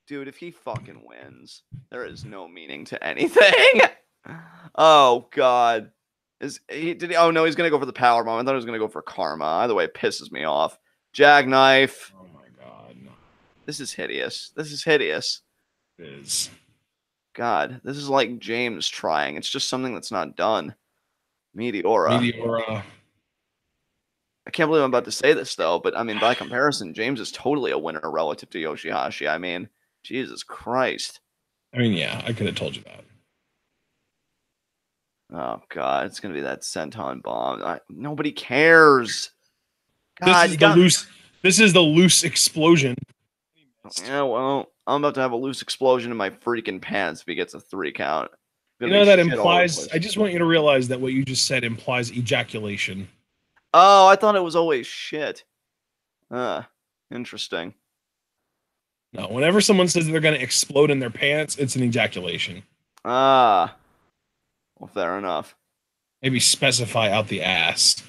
Dude, if he fucking wins, there is no meaning to anything. Oh, God. Oh, no, he's going to go for the power bomb. I thought he was going to go for karma. Either way, it pisses me off. Jackknife. Oh, my God. This is hideous. This is hideous. It is. God, this is like James trying. It's just something that's not done. Meteora. I can't believe I'm about to say this, though, but I mean, by comparison, James is totally a winner relative to YOSHI-HASI. I mean, Jesus Christ. I mean, yeah, I could have told you that. Oh, God, it's going to be that senton bomb. Nobody cares. God, this is the loose explosion. Yeah, well, I'm about to have a loose explosion in my freaking pants if he gets a 3 count. You know, that implies, I just want you to realize that what you just said implies ejaculation. Oh, I thought it was always shit. Interesting. No, whenever someone says they're going to explode in their pants, it's an ejaculation. Well, fair enough. Maybe specify out the ass.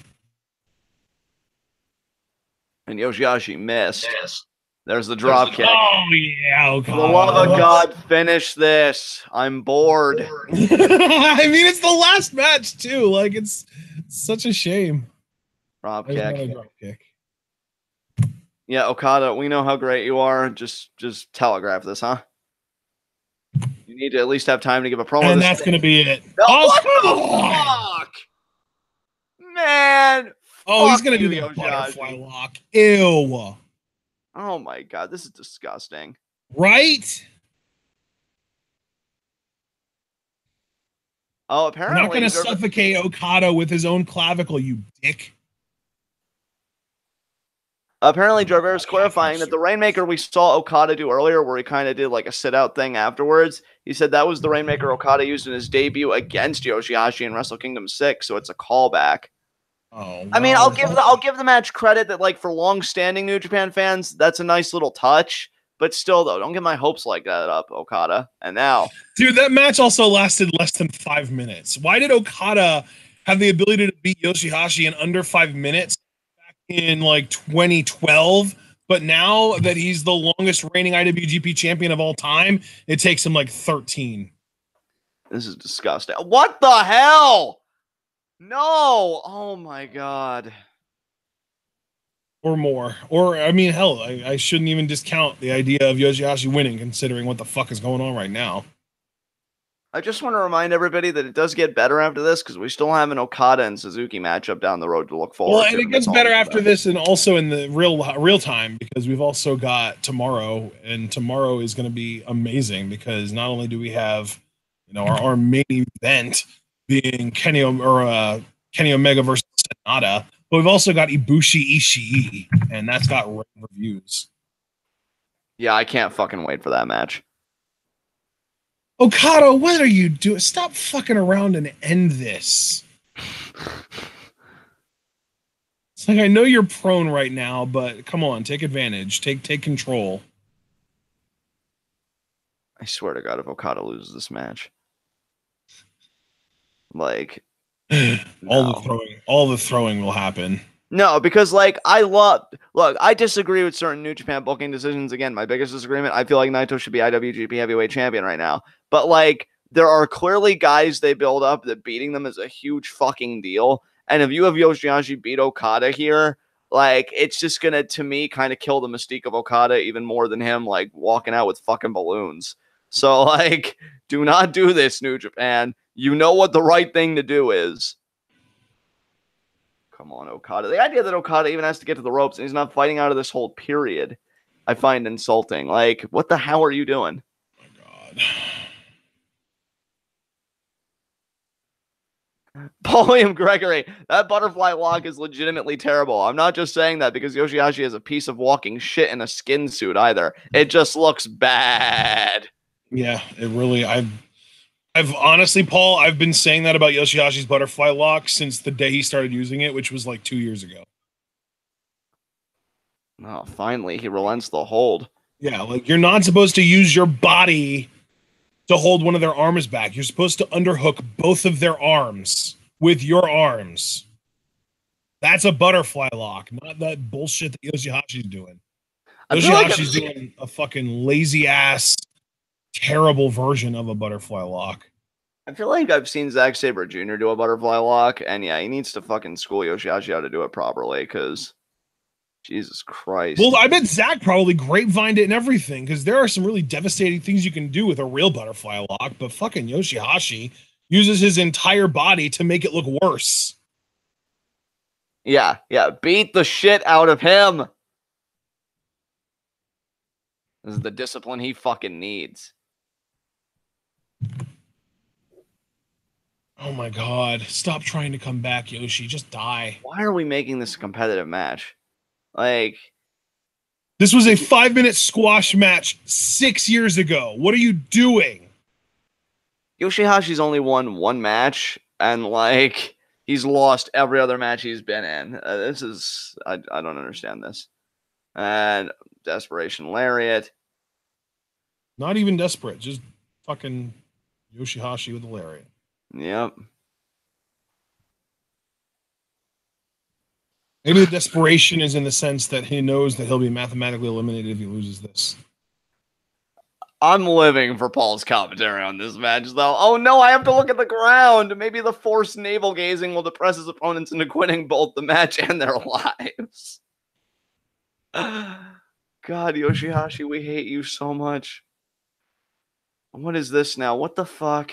And YOSHI-HASI missed. There's the drop kick. Oh, yeah. Oh, God. For the love of God, finish this. I'm bored. I mean, it's the last match, too. It's such a shame. Drop kick. Yeah, Okada, we know how great you are. Just telegraph this, huh? You need to at least have time to give a promo. And that's going to be it. What the fuck? Man. Oh, he's going to do the butterfly lock. Ew. Oh, my God. This is disgusting. Right? Oh, apparently. You're not going to suffocate Okada with his own clavicle, you dick. Apparently, Jarvis clarifying that the Rainmaker we saw Okada do earlier, where he kind of did a sit-out thing afterwards, he said that was the Rainmaker Okada used in his debut against YOSHI-HASI in Wrestle Kingdom 6, so it's a callback. Oh, well, I mean, I'll give the match credit that for long-standing New Japan fans, that's a nice little touch. But still, though, don't get my hopes like that up, Okada. And now, dude, that match also lasted less than 5 minutes. Why did Okada have the ability to beat YOSHI-HASI in under 5 minutes back in 2012? But now that he's the longest reigning IWGP champion of all time, it takes him 13. This is disgusting. What the hell? No! Oh my God. Or more. Or, I mean, hell, I shouldn't even discount the idea of YOSHI-HASI winning, considering what the fuck is going on right now. I just want to remind everybody that it does get better after this, because we still have an Okada and Suzuki matchup down the road to look forward to. Well, and it gets better after this, and also in the real time, because we've also got tomorrow, and tomorrow is going to be amazing, because not only do we have, our main event being Kenny Kenny Omega versus Sonata. But we've also got Ibushi Ishii, and that's got rave reviews. Yeah, I can't fucking wait for that match. Okada, what are you doing? Stop fucking around and end this. It's like, I know you're prone right now, but come on, take advantage. Take control. I swear to God, if Okada loses this match, like, all the throwing will happen. No, because like I disagree with certain New Japan booking decisions. Again, my biggest disagreement, I feel like Naito should be IWGP Heavyweight Champion right now. But like, there are clearly guys they build up that beating them is a huge fucking deal. And if you have YOSHI-HASHI beat Okada here, like, it's just gonna, to me, kind of kill the mystique of Okada even more than him like walking out with fucking balloons. So like, do not do this, New Japan. You know what the right thing to do is. Come on, Okada. The idea that Okada even has to get to the ropes and he's not fighting out of this whole period, I find insulting. Like, what the hell are you doing? Oh my God. Paulium Gregory, that butterfly lock is legitimately terrible. I'm not just saying that because YOSHI-HASHI is a piece of walking shit in a skin suit either. It just looks bad. Yeah, it really, I've honestly, Paul, I've been saying that about YOSHI-HASHI's butterfly lock since the day he started using it, which was like 2 years ago. Oh, finally, he relents the hold. Yeah, like, you're not supposed to use your body to hold one of their arms back. You're supposed to underhook both of their arms with your arms. That's a butterfly lock, not that bullshit that YOSHI-HASHI's doing. YOSHI-HASHI's doing a fucking lazy ass, terrible version of a butterfly lock. I feel like I've seen Zack Sabre Jr. do a butterfly lock, and yeah, he needs to fucking school YOSHI-HASHI how to do it properly, because Jesus Christ. Well, I bet Zach probably grapevined it and everything, because there are some really devastating things you can do with a real butterfly lock, but fucking YOSHI-HASHI uses his entire body to make it look worse. Yeah, beat the shit out of him. This is the discipline he fucking needs. Oh my God. Stop trying to come back, Yoshi. Just die. Why are we making this a competitive match? Like, this was a 5-minute squash match 6 years ago. What are you doing? YOSHI-HASHI's only won one match, and like, he's lost every other match he's been in. This is, I don't understand this. And Desperation Lariat. Not even desperate. Just fucking YOSHI-HASHI with the lariat. Yep. Maybe the desperation is in the sense that he knows that he'll be mathematically eliminated if he loses this. I'm living for Paul's commentary on this match, though. Oh no, I have to look at the ground. Maybe the forced navel gazing will depress his opponents into quitting both the match and their lives. God, YOSHI-HASHI, we hate you so much. What is this now? What the fuck?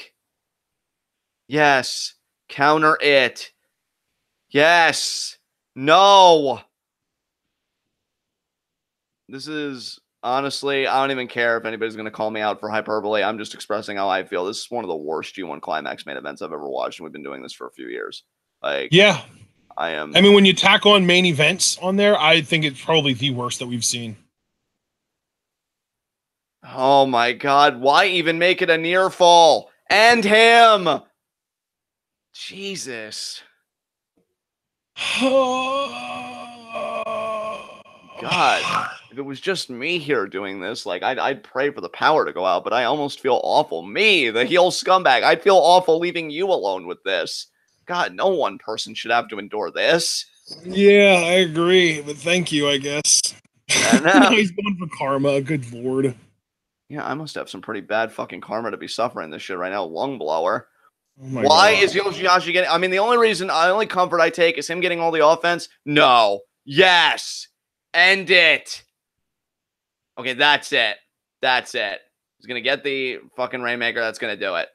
Yes. Counter it. Yes. No. This is, honestly, I don't even care if anybody's going to call me out for hyperbole. I'm just expressing how I feel. This is one of the worst G1 Climax main events I've ever watched, and we've been doing this for a few years. Like, yeah. I mean, when you tack on main events on there, I think it's probably the worst that we've seen. Oh my God. Why even make it a near fall? And him. Jesus. God, if it was just me here doing this, like, I'd pray for the power to go out, but I almost feel awful. Me, the heel scumbag, I'd feel awful leaving you alone with this. God, no one person should have to endure this. Yeah, I agree, but thank you, I guess. And now he's going for karma. Good Lord. Yeah, I must have some pretty bad fucking karma to be suffering this shit right now. Lung blower. Oh my Why God. is YOSHI-HASHI getting... I mean, the only comfort I take is him getting all the offense. No. Yes. End it. Okay, that's it. That's it. He's going to get the fucking Rainmaker. That's going to do it.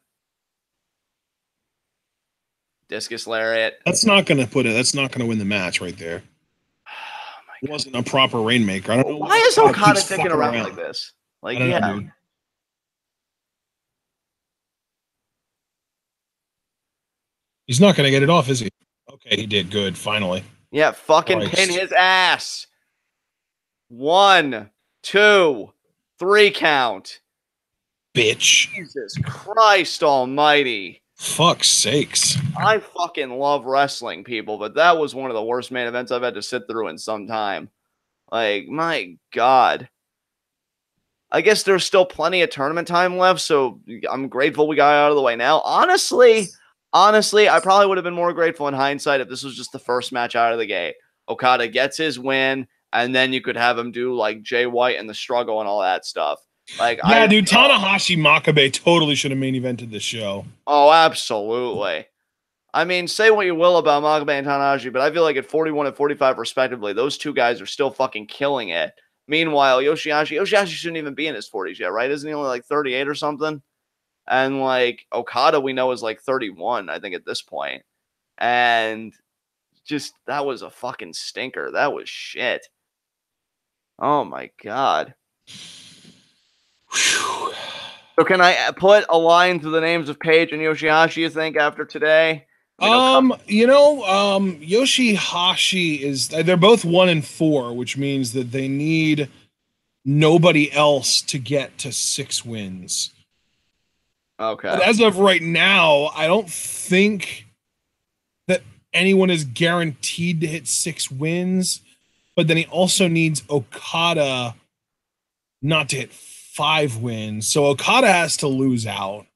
Discus Lariat. That's not going to That's not going to win the match right there. Oh my God. It wasn't a proper Rainmaker. I don't know why is Okada dicking around like this? Like, yeah. Know, dude. He's not going to get it off, is he? Okay, he did good. Finally. Yeah, fucking pin his ass. 1, 2, 3 count. Bitch. Jesus Christ almighty. Fuck's sakes. I fucking love wrestling, people, but that was one of the worst main events I've had to sit through in some time. Like, my God. I guess there's still plenty of tournament time left, so I'm grateful we got out of the way now. Honestly, I probably would have been more grateful in hindsight if this was just the first match out of the gate. Okada gets his win, and then you could have him do like Jay White and the struggle and all that stuff. Like, yeah, dude, Tanahashi Makabe totally should have main evented this show. Oh, absolutely. I mean, say what you will about Makabe and Tanahashi, but I feel like at 41 and 45 respectively, those two guys are still fucking killing it. Meanwhile, YOSHI-HASHI shouldn't even be in his 40s yet, right? Isn't he only like 38 or something? And like Okada, we know is like 31, I think, at this point. And just that was a fucking stinker. That was shit. Oh my God. Whew. So can I put a line to the names of Paige and YOSHI-HASHI, you think, after today? YOSHI-HASHI is, they're both 1 and 4, which means that they need nobody else to get to 6 wins. Okay. But as of right now, I don't think that anyone is guaranteed to hit 6 wins, but then he also needs Okada not to hit 5 wins. So Okada has to lose out.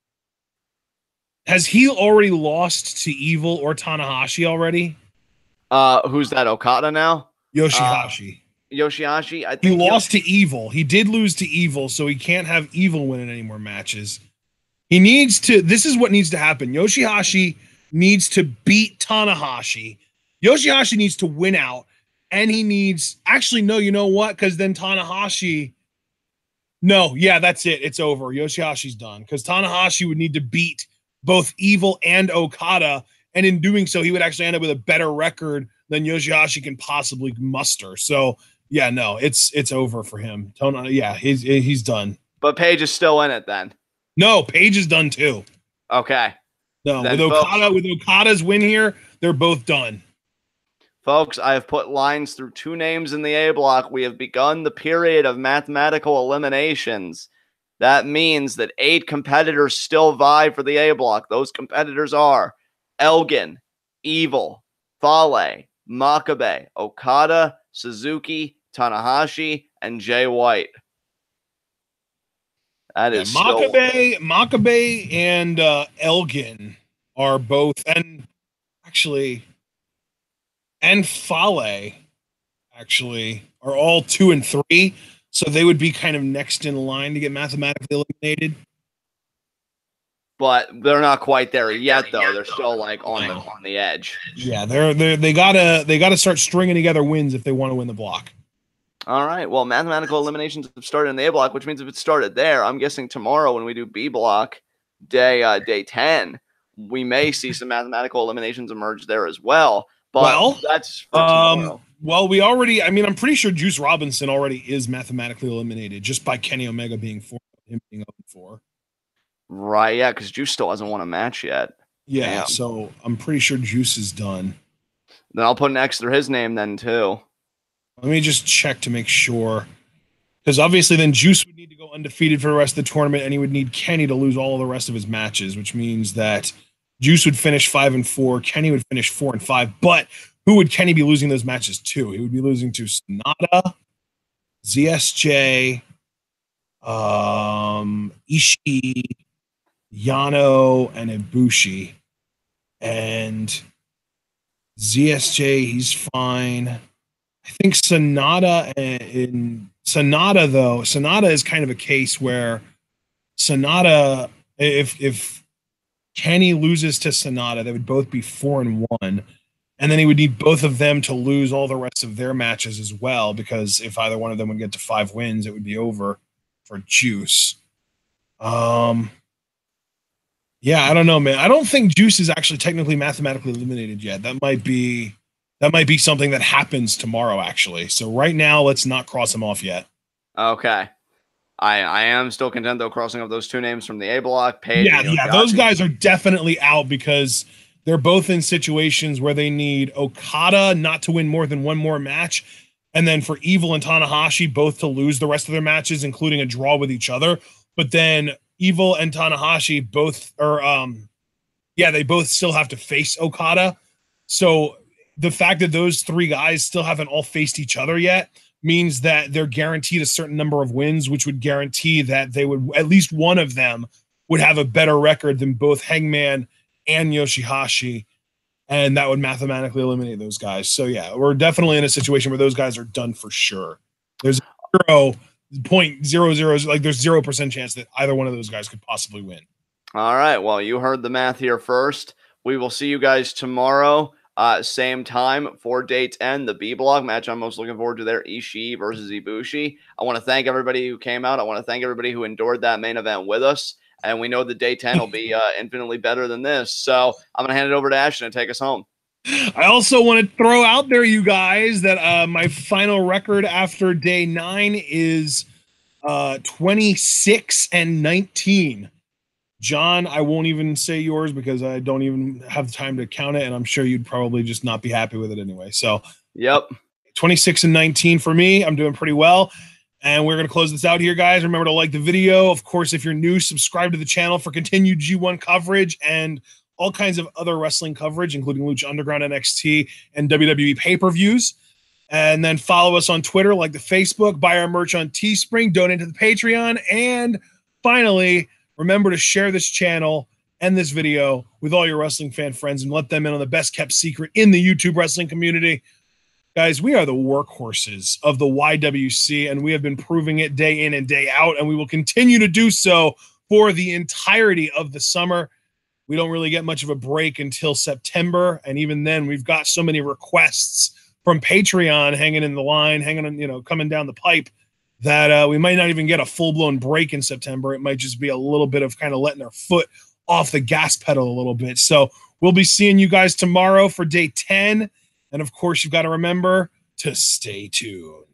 Has he already lost to Evil or Tanahashi already? Who's that? Okada now? YOSHI-HASHI. YOSHI-HASHI? I think he lost to Evil. He did lose to Evil, so he can't have Evil win in any more matches. He needs to. This is what needs to happen. YOSHI-HASHI needs to beat Tanahashi. YOSHI-HASHI needs to win out, and he needs. Actually, no. You know what? Because then Tanahashi. No, yeah, that's it. It's over. YOSHI-HASHI's done because Tanahashi would need to beat both Evil and Okada, and in doing so, he would actually end up with a better record than YOSHI-HASHI can possibly muster. So, yeah, no, it's over for him. Yeah, he's done. But Paige is still in it then. No, Paige is done too. Okay. No, then with Okada's win here, they're both done. Folks, I have put lines through 2 names in the A block. We have begun the period of mathematical eliminations. That means that 8 competitors still vie for the A block. Those competitors are Elgin, Evil, Fale, Makabe, Okada, Suzuki, Tanahashi, and Jay White. That is Makabe and Elgin are both, and Fale actually are all 2 and 3. So they would be kind of next in line to get mathematically eliminated. But they're not quite there yet, though. They're still like on the edge. Yeah, they gotta start stringing together wins if they want to win the block. All right. Well, mathematical eliminations have started in the A block, which means if it started there, I'm guessing tomorrow when we do B block day 10, we may see some mathematical eliminations emerge there as well. But that's for tomorrow. Well, I'm pretty sure Juice Robinson already is mathematically eliminated just by Kenny Omega being 4 him being 0-4. Right, yeah, because Juice still hasn't won a match yet. Yeah, damn. So I'm pretty sure Juice is done. Then I'll put an X through his name then too. Let me just check to make sure. Because obviously then Juice would need to go undefeated for the rest of the tournament, and he would need Kenny to lose all of the rest of his matches, which means that Juice would finish 5-4, Kenny would finish 4-5, but who would Kenny be losing those matches to? He would be losing to Sonata, ZSJ, Ishii, Yano, and Ibushi. And ZSJ, he's fine. I think Sonata is kind of a case where Sonata, if Kenny loses to Sonata, they would both be 4-1. And then he would need both of them to lose all the rest of their matches as well, because if either one of them would get to 5 wins, it would be over for Juice. Yeah, I don't know, man. I don't think Juice is actually technically mathematically eliminated yet. That might be something that happens tomorrow, actually. So right now, let's not cross him off yet. Okay. I am still content, though, crossing off those 2 names from the A block. Paige yeah, those guys are definitely out because They're both in situations where they need Okada not to win more than one more match, and then for Evil and Tanahashi both to lose the rest of their matches, including a draw with each other. But then Evil and Tanahashi both are, they both still have to face Okada. So the fact that those three guys still haven't all faced each other yet means that they're guaranteed a certain number of wins, which would guarantee that they would, at least one of them would have a better record than both Hangman and YOSHI-HASHI, and that would mathematically eliminate those guys. So yeah, we're definitely in a situation where those guys are done for sure. There's 0.00, like there's 0% chance that either one of those guys could possibly win. All right, well, you heard the math here first. We will see you guys tomorrow, same time for day 10, the B block match I'm most looking forward to there, Ishii versus Ibushi. I want to thank everybody who came out. I want to thank everybody who endured that main event with us. And we know the day 10 will be infinitely better than this. So I'm going to hand it over to Ashton to take us home. I also want to throw out there, you guys, that my final record after day 9 is 26-19. John, I won't even say yours because I don't even have time to count it, and I'm sure you'd probably just not be happy with it anyway. So, yep, 26-19 for me. I'm doing pretty well. And we're going to close this out here, guys. Remember to like the video. Of course, if you're new, subscribe to the channel for continued G1 coverage and all kinds of other wrestling coverage, including Lucha Underground, NXT, and WWE pay-per-views. And then follow us on Twitter, like the Facebook, buy our merch on Teespring, donate to the Patreon. And finally, remember to share this channel and this video with all your wrestling fan friends and let them in on the best kept secret in the YouTube wrestling community. Guys, we are the workhorses of the YWC, and we have been proving it day in and day out, and we will continue to do so for the entirety of the summer. We don't really get much of a break until September, and even then, we've got so many requests from Patreon hanging in the line, hanging on, coming down the pipe, that we might not even get a full-blown break in September. It might just be a little bit of kind of letting our foot off the gas pedal a little bit. So we'll be seeing you guys tomorrow for day 10. And of course, you've got to remember to stay tuned.